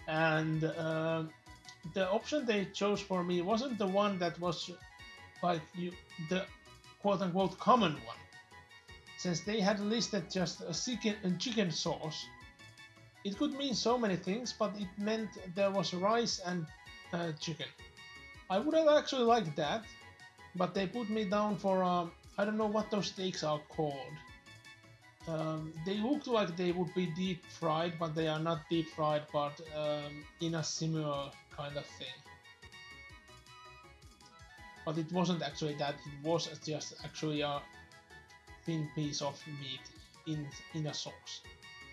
and the option they chose for me wasn't the one that was like the quote unquote common one, since they had listed just a chicken sauce. It could mean so many things, but it meant there was rice and chicken. I would have actually liked that, but they put me down for I don't know what those steaks are called. They look like they would be deep fried, but they are not deep fried, but in a similar kind of thing. But it wasn't actually that. It was just actually a thin piece of meat in a sauce.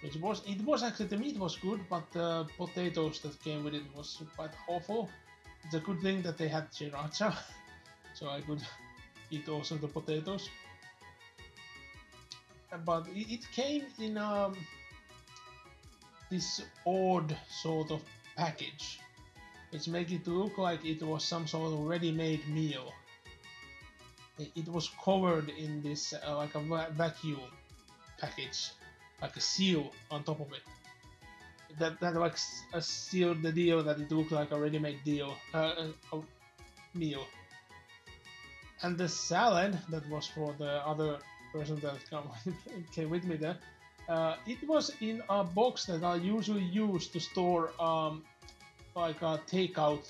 It was actually the meat was good, but the potatoes that came with it was quite awful. It's a good thing that they had sriracha, so I could eat also the potatoes. But it came in this odd sort of package, which made it look like it was some sort of ready-made meal. It was covered in this like a vacuum package, like a seal on top of it. That like sealed the deal that it looked like a ready-made a meal. And the salad that was for the other person that came with me there, it was in a box that I usually use to store like a takeout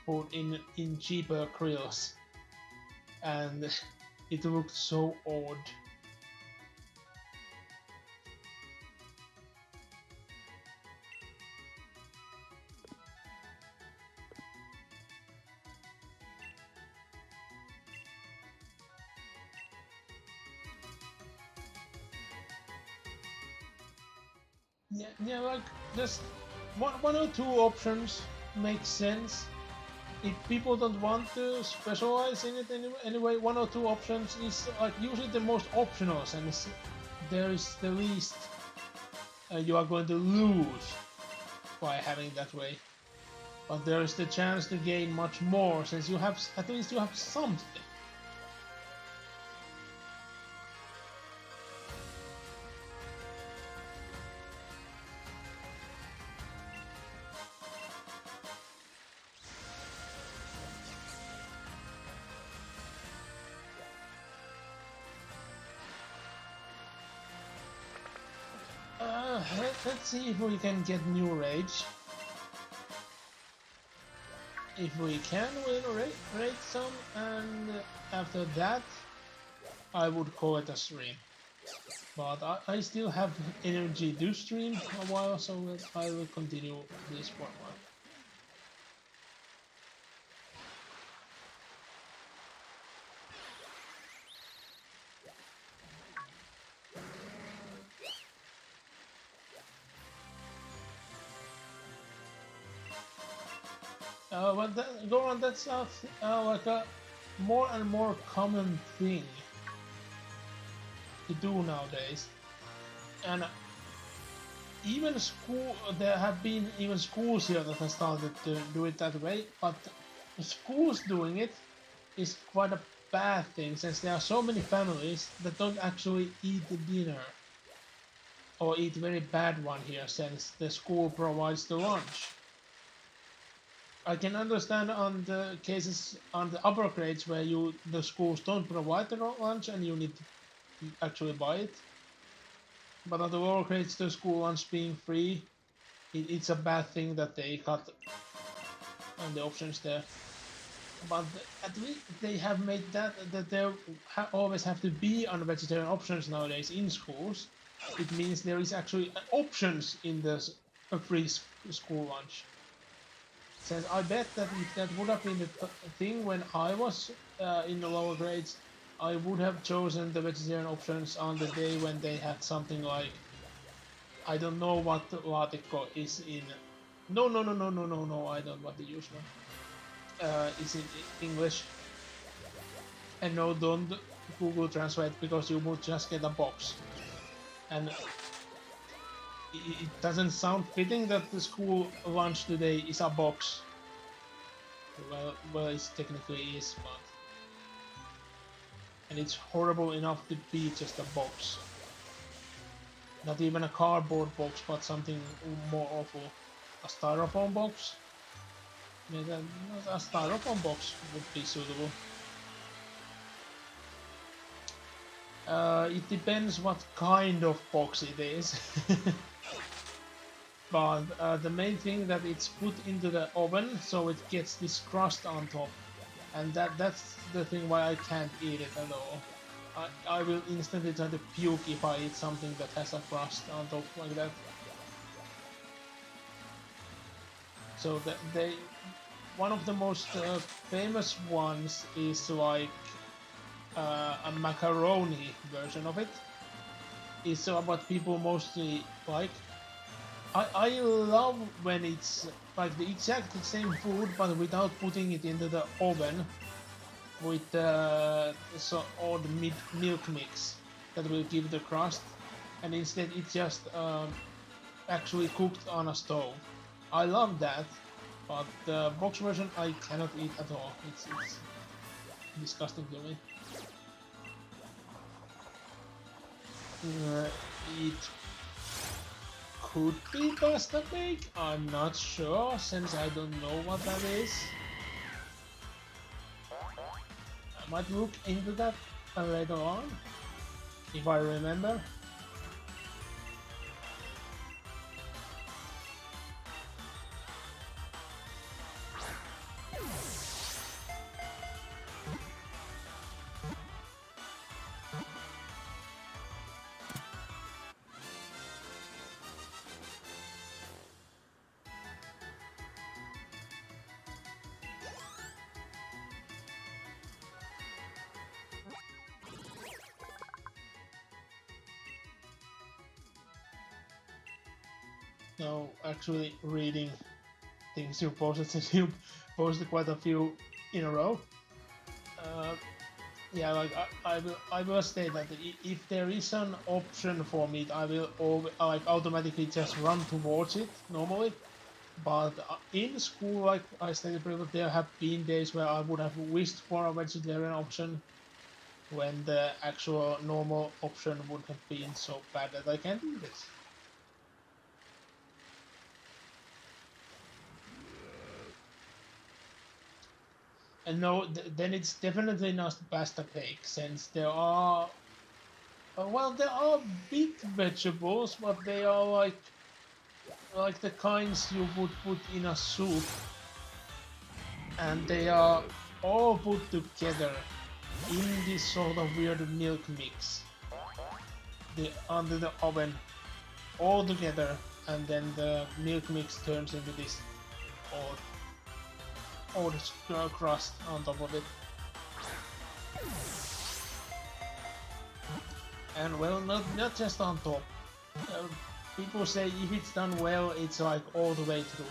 food in cheaper grills, and it looked so odd. Yeah, like just one or two options make sense. If people don't want to specialize in it anyway, one or two options is like usually the most optional, since there is the least you are going to lose by having that way. But there is the chance to gain much more, since you have at least you have something. Let's see if we can get new rage. If we can, we'll rate some, and after that, I would call it a stream. But I still have energy to stream a while, so I will continue this for a while. But go on, that's like a more and more common thing to do nowadays. And even there have been even schools here that have started to do it that way, but schools doing it is quite a bad thing, since there are so many families that don't actually eat the dinner or eat very bad one here, since the school provides the lunch. I can understand on the cases on the upper grades where the schools don't provide the lunch and you need to actually buy it. But on the lower grades, the school lunch being free, it's a bad thing that they cut on the options there. But at least they have made that there always have to be vegetarian options nowadays in schools. It means there is actually options in the free school lunch. Since I bet that if that would have been the thing when I was in the lower grades, I would have chosen the vegetarian options on the day when they had something like I don't know what laatikko is in. No, no, no, no, no, no, no. I don't want to use one. It's in English. And no, don't Google Translate because you will just get a box. And it doesn't sound fitting that the school lunch today is a box. Well, it technically is, but and it's horrible enough to be just a box. Not even a cardboard box, but something more awful. A styrofoam box? Maybe a styrofoam box would be suitable. It depends what kind of box it is. But the main thing that it's put into the oven so it gets this crust on top. And that's the thing why I can't eat it at all. I will instantly try to puke if I eat something that has a crust on top like that. So one of the most famous ones is like a macaroni version of it. It's what people mostly like. I love when it's like the exact same food but without putting it into the oven with so odd milk mix that will give the crust, and instead it's just actually cooked on a stove. I love that, but the box version I cannot eat at all. It's disgusting to me. It could be pasta bake. I'm not sure since I don't know what that is. I might look into that later on if I remember. No, actually reading things you posted since you posted quite a few in a row. Uh, yeah, like I will state that if there is an option for me, I will like automatically just run towards it normally. But in school, like I stated previously, there have been days where I would have wished for a vegetarian option when the actual normal option would have been so bad that I can't do this. And no, then it's definitely not pasta cake, since there are well, there are big vegetables, but they are like the kinds you would put in a soup, and they are all put together in this sort of weird milk mix. They under the oven all together, and then the milk mix turns into this odd, odd crust on top of it. And well, not just on top. Uh, People say if it's done well, it's like all the way through.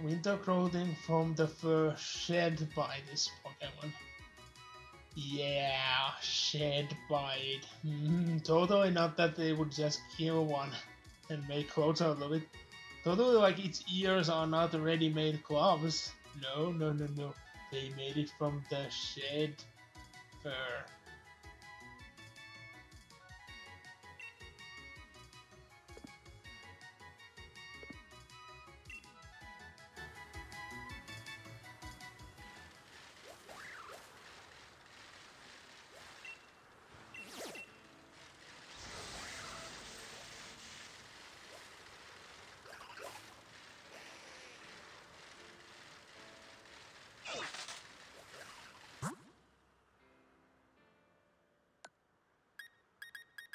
Winter clothing from the fur shed by this Pokemon. Yeah, shed by it. Totally not that they would just kill one and make clothes out of it. Totally like its ears are not ready-made gloves. No, no, no, no. They made it from the shed fur.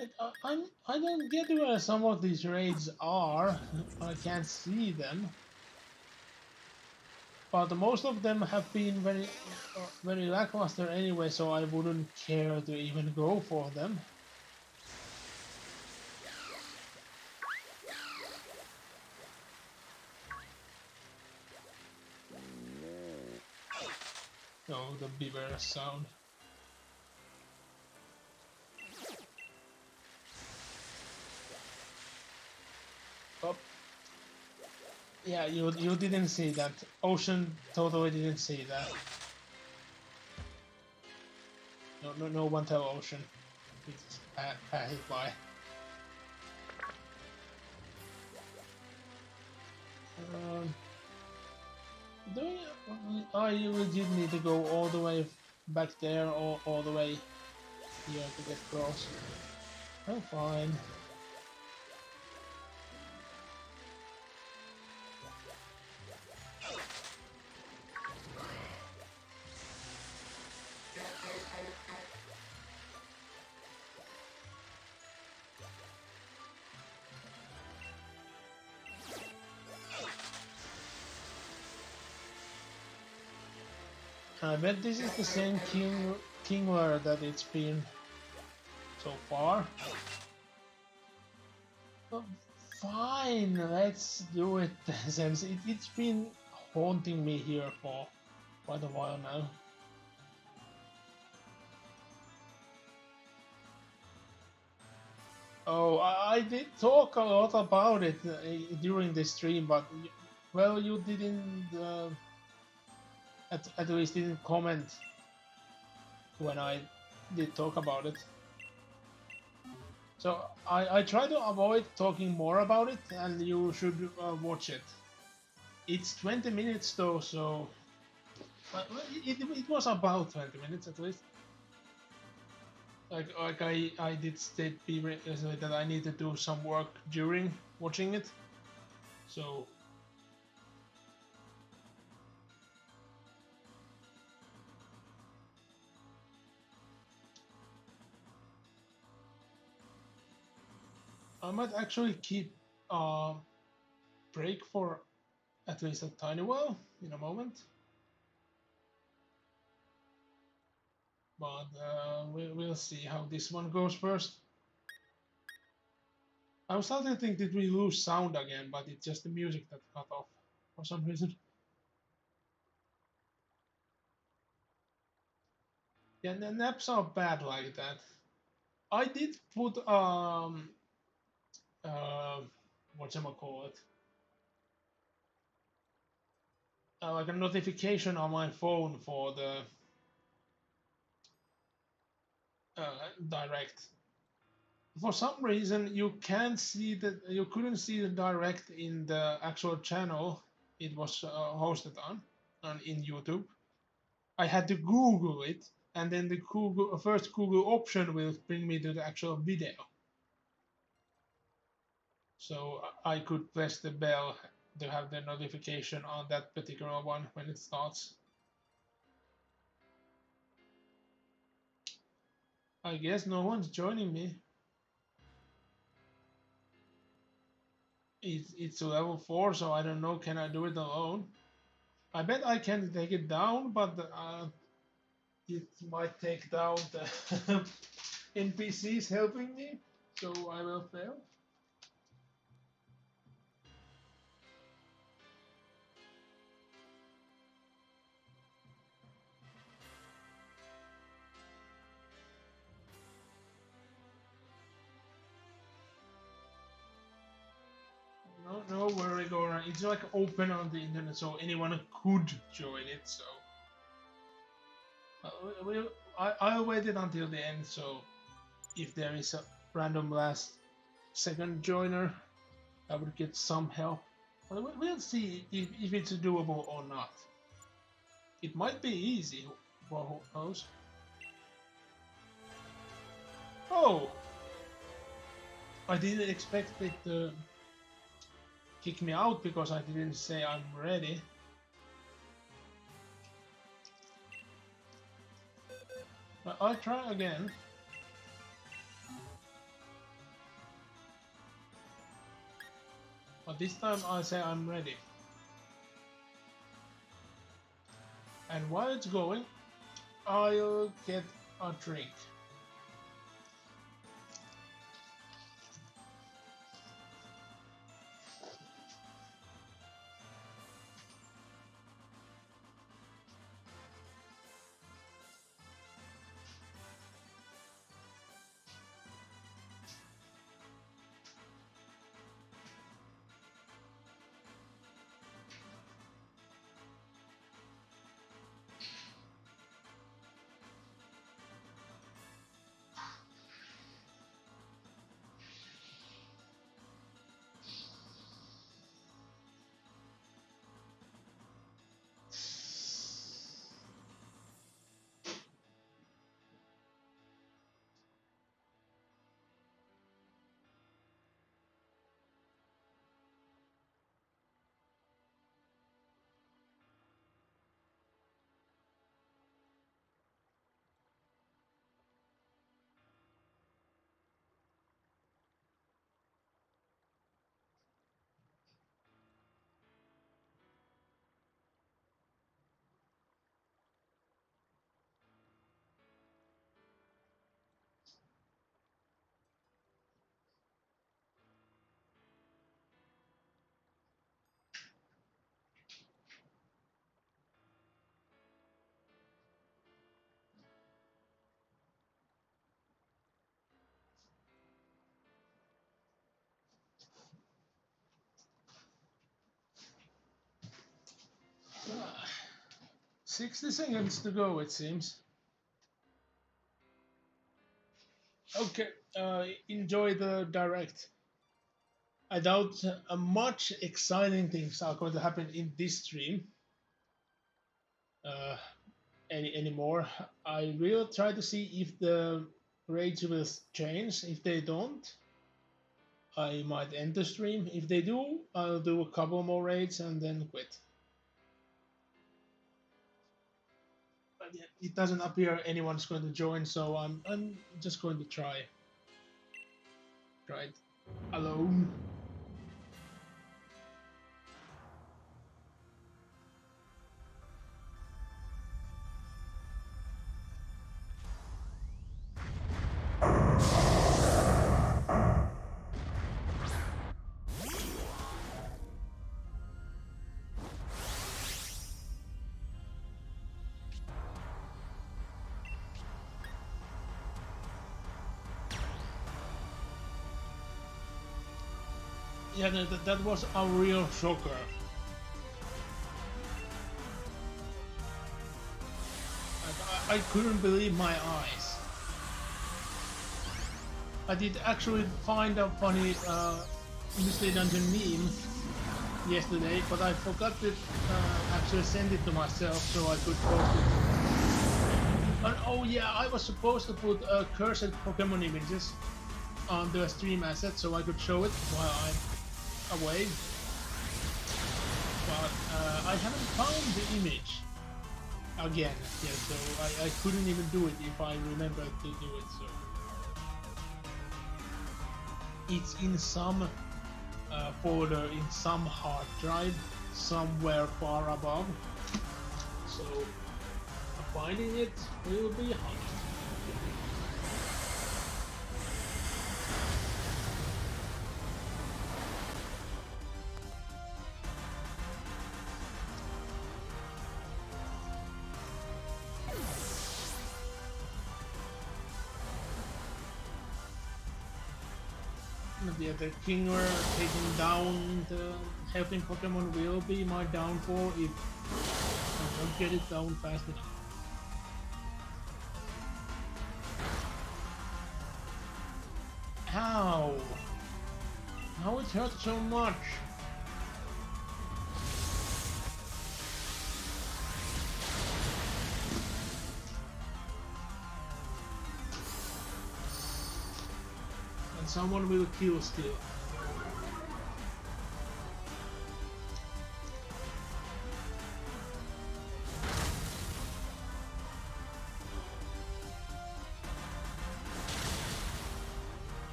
I don't get where some of these raids are. I can't see them. But most of them have been very lackluster anyway, so I wouldn't care to even go for them. Oh, the beaver sound. Oh, yeah, you didn't see that. Ocean totally didn't see that. No one tell Ocean. He just passed it by. Um, do you, you legit need to go all the way back there or all the way here to get across? Oh, fine. I bet this is the same Kingler that it's been so far. Oh, fine, let's do it since it's been haunting me here for quite a while now. Oh, I did talk a lot about it during the stream, but well, you didn't, at least didn't comment when I did talk about it. So I try to avoid talking more about it, and you should watch it. It's 20 minutes though, so it was about 20 minutes at least. Like I did state previously that I need to do some work during watching it, so I might actually keep a break for at least a tiny while in a moment. But we'll see how this one goes first. I was starting to think, did we lose sound again? But it's just the music that cut off for some reason. Yeah, the naps are bad like that. I did put uh call it, like a notification on my phone for the direct. For some reason, you couldn't see the direct in the actual channel it was hosted on in YouTube. I had to Google it, and then the first Google option will bring me to the actual video. So I could press the bell to have the notification on that particular one when it starts. I guess no one's joining me. It's a level 4, so I don't know, can I do it alone? I bet I can take it down, but it might take down the NPCs helping me, so I will fail. No worry, Gora. It's like open on the internet, so anyone could join it. So I'll wait it until the end. So if there is a random last second joiner, I would get some help. But we'll see if it's doable or not. It might be easy. Well, who knows? Oh, I didn't expect it to kick me out because I didn't say I'm ready. But I'll try again. But this time I say I'm ready. And while it's going, I'll get a drink. Ah, 60 seconds to go, it seems. Okay, enjoy the direct. I doubt much exciting things are going to happen in this stream uh, anymore. I will try to see if the raids will change. If they don't, I might end the stream. If they do, I'll do a couple more raids and then quit. But yeah, it doesn't appear anyone's going to join, so I'm just going to try it alone. Yeah, that was a real shocker. I couldn't believe my eyes. I did actually find a funny Mystery Dungeon meme yesterday, but I forgot to actually send it to myself so I could post it. And oh yeah, I was supposed to put cursed Pokemon images on the stream asset so I could show it while I'm away. But I haven't found the image again yet, so I couldn't even do it if I remembered to do it. So it's in some folder in some hard drive somewhere far above. So finding it will be hard. Yeah, the Kinger taking down the helping Pokemon will be my downfall if I don't get it down fast enough. Ow! How it hurts so much! And someone will kill still.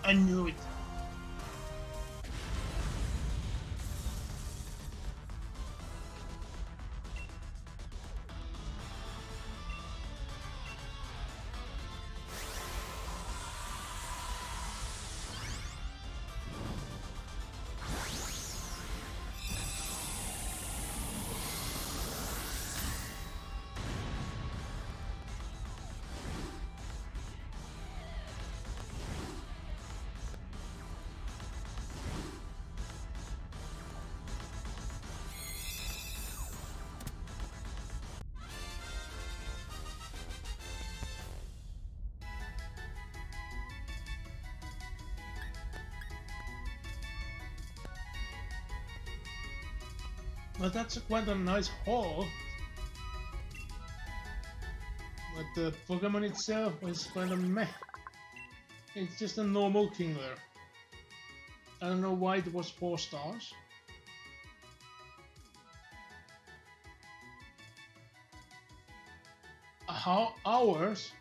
I knew it. But that's quite a nice haul. But the Pokemon itself is kind of meh. It's just a normal Kingler. I don't know why it was 4 stars. How hours?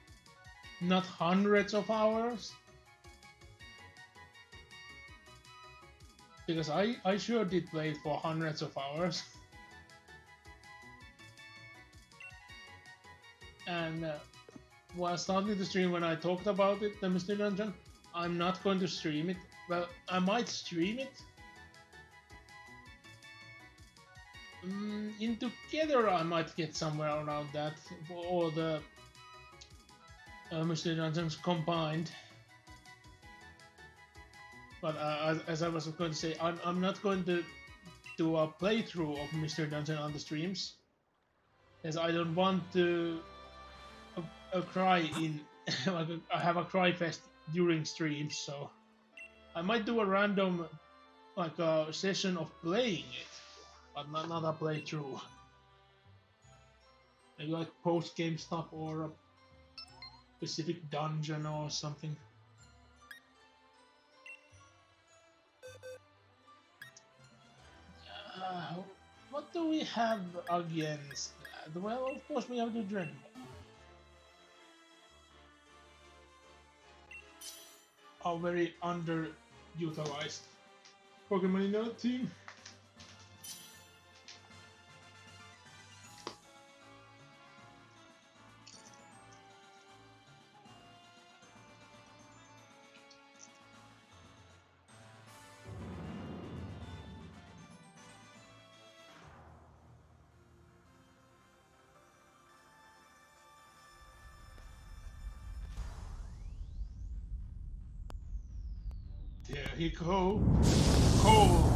Not hundreds of hours? Because I sure did play it for hundreds of hours. And while starting the stream, when I talked about it, the Mystery Dungeon, I'm not going to stream it. Well, I might stream it. In together, I might get somewhere around that, or the Mystery Dungeons combined. But as I was going to say, I'm not going to do a playthrough of Mystery Dungeon on the streams, as I don't want to cry in like I have a cry fest during streams. So I might do a random like a session of playing it, but not a playthrough. Maybe like post game stuff or a specific dungeon or something. What do we have against that? Well, of course we have the Dreadnought. Are very underutilized Pokemon in our team. There he go. Cold.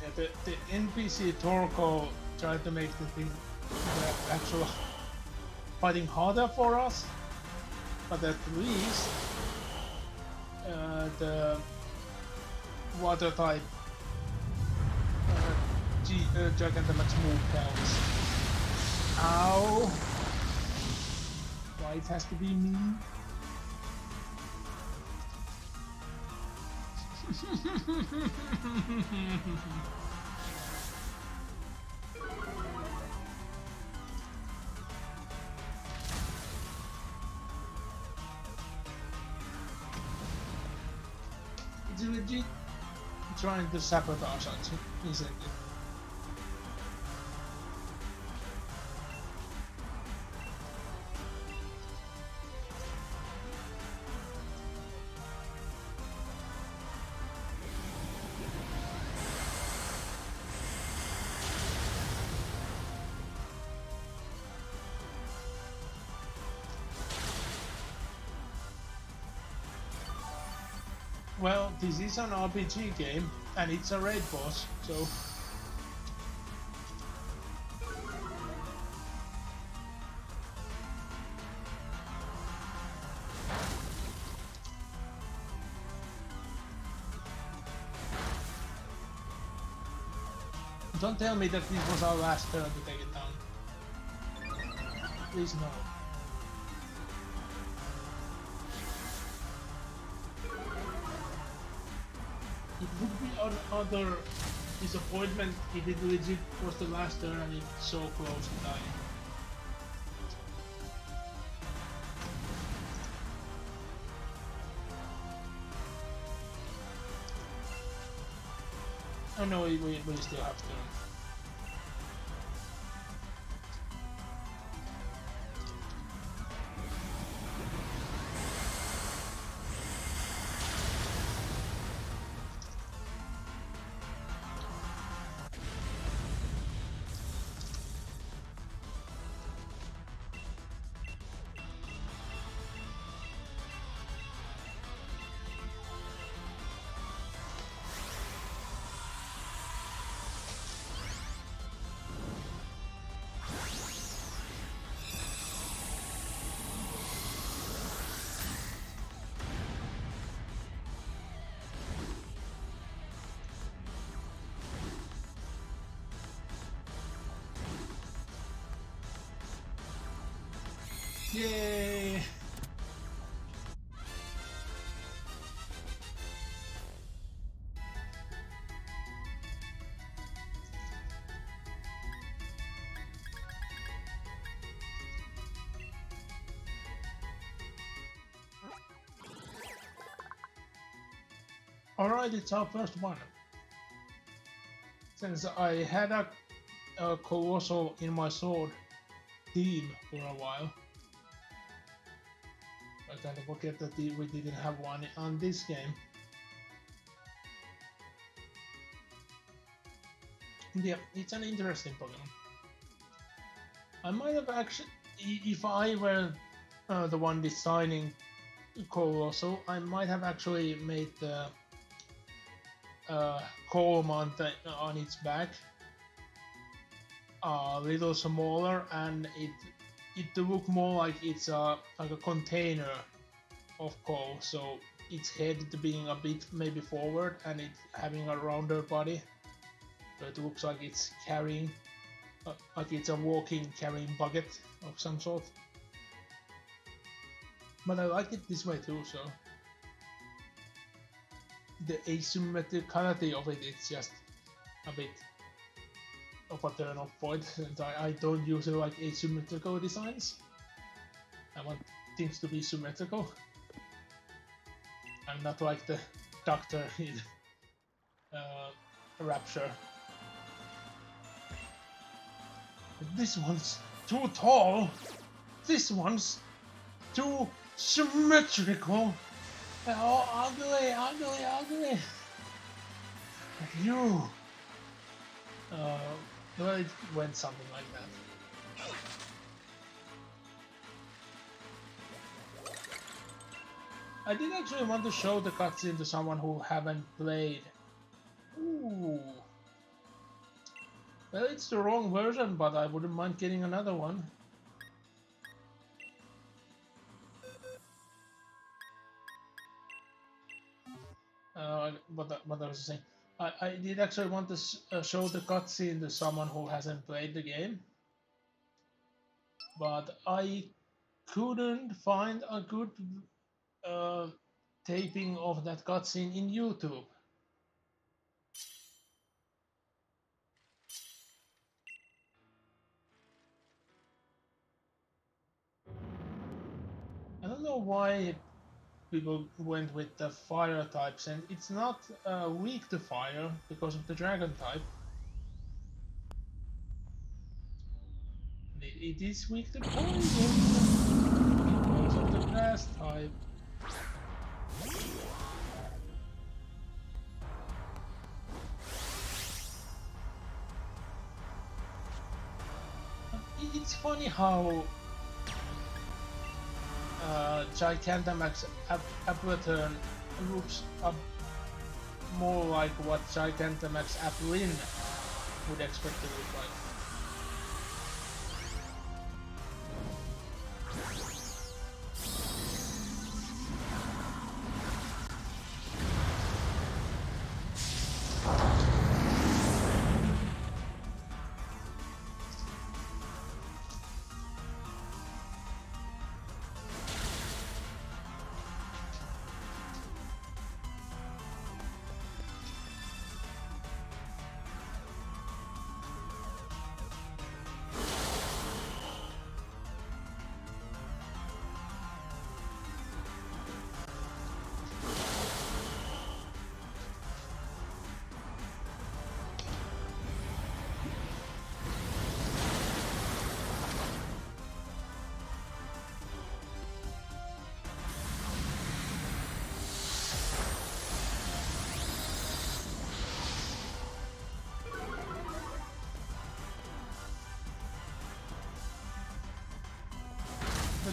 Yeah, the NPC Torko tried to make the actual fighting harder for us, but at least the water type Gigantamax move counts. Ow! Why it has to be me? It's legit trying to sabotage us, isn't it? Well, this is an RPG game, and it's a raid boss, so... Don't tell me that this was our last turn to take it down. Please no. it would be another disappointment if it legit was the last turn and it's so close to dying. Oh no, we still have turn. Yay! Alright, it's our first one. Since I had a Colossal in my sword team for a while, I kind of forget that we didn't have one on this game. Yeah, it's an interesting Pokemon. I might have actually, if I were the one designing Colossal, I might have actually made the Coleman on its back a little smaller, and it look more like it's like a container of coal. So its head being a bit maybe forward, and it having a rounder body. So it looks like it's carrying, like it's a walking carrying bucket of some sort. But I like it this way too. So the asymmetricality of it, it's just a bit of a turn off point, and I don't usually like asymmetrical designs. I want things to be symmetrical. I'm not like the doctor in Rapture. This one's too tall. This one's too symmetrical. Oh, ugly, ugly, ugly. You. Well, it went something like that. I did actually want to show the cutscene to someone who haven't played. Ooh. Well, it's the wrong version, but I wouldn't mind getting another one. What I was saying, I did actually want to show the cutscene to someone who hasn't played the game, but I couldn't find a good uh, taping of that cutscene in YouTube. I don't know why people went with the fire types, and it's not weak to fire because of the dragon type. It is weak to poison because of the grass type. It's funny how Gigantamax Appleturn looks up more like what Gigantamax Applin would expect to look like.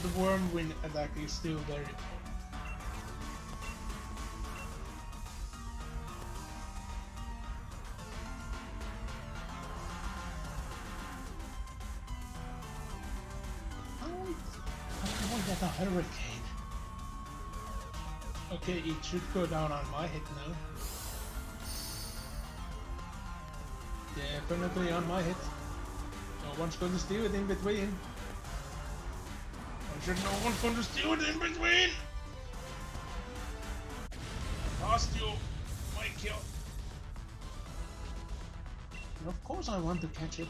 the Wormwind attack is still very. I want that a hurricane. Okay, it should go down on my head now. Definitely on my head. No one's going to steal it in between. I'm sure no one's going to steal it in between. Lost you, my kill. And of course I want to catch it.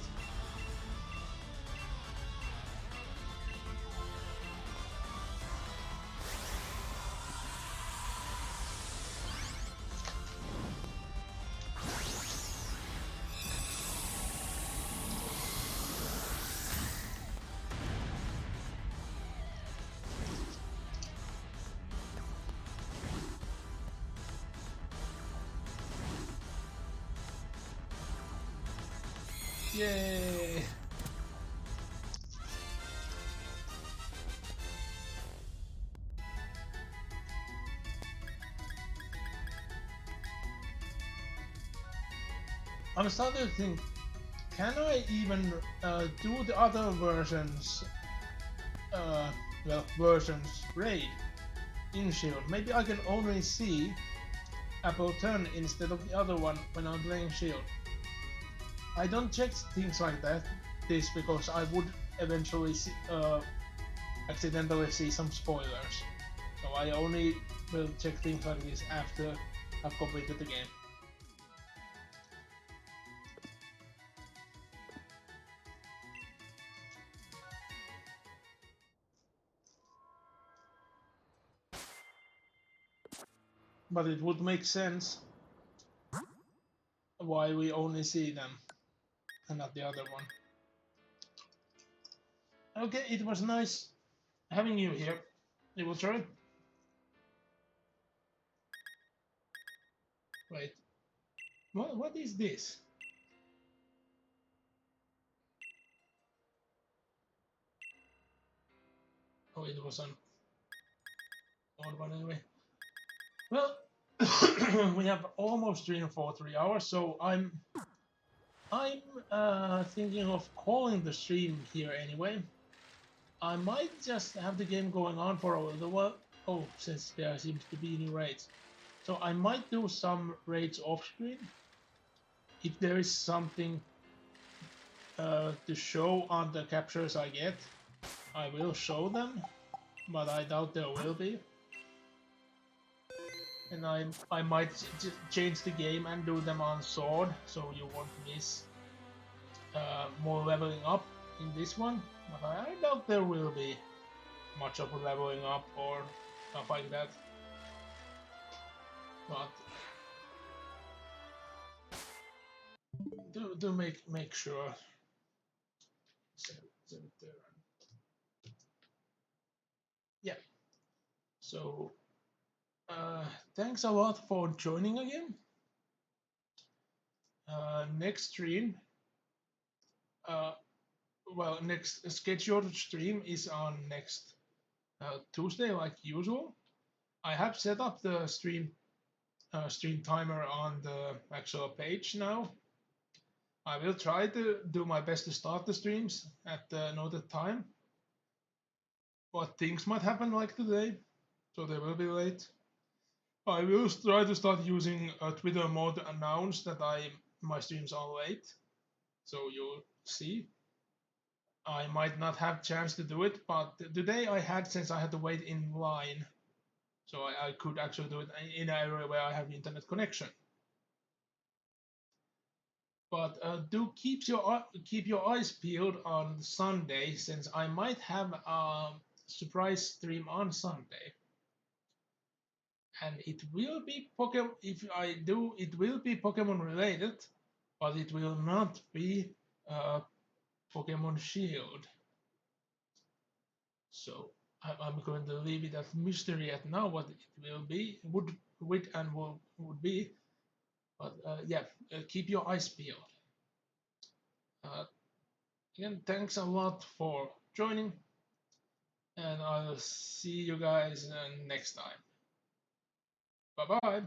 Yay! I'm starting to think, can I even do the other versions, versions raid in Shield? Maybe I can only see Apple 10 instead of the other one when I'm playing Shield. I don't check things like this because I would eventually see, accidentally see some spoilers. So I only will check things like this after I've completed the game. But it would make sense why we only see them and not the other one. Okay, it was nice having you here. It was right. Wait, what is this? Oh, it was an odd one anyway. Well, we have almost streamed for 3 hours, so I'm thinking of calling the stream here anyway. I might just have the game going on for a little while. Oh, since there seems to be new raids. So I might do some raids off screen. If there is something to show on the captures I get, I will show them, but I doubt there will be. And I might change the game and do them on sword, so you won't miss more leveling up in this one. But I doubt there will be much of a leveling up or stuff like that. But do make sure. Yeah. So thanks a lot for joining again. Next stream. Next scheduled stream is on next Tuesday, like usual. I have set up the stream timer on the actual page now. I will try to do my best to start the streams at the noted time. But things might happen like today, so they will be late. I will try to start using Twitter mode to announce that my streams are late, so you'll see. I might not have chance to do it, but today I had, since I had to wait in line, so I could actually do it in an area where I have internet connection. But do keep your eyes peeled on Sunday, since I might have a surprise stream on Sunday, and it will be Pokemon. If I do, it will be Pokemon related, but it will not be Pokemon Shield. So I'm going to leave it as mystery at now what it will be, would be. But yeah, keep your eyes peeled. Again, thanks a lot for joining, and I'll see you guys next time. Bye bye.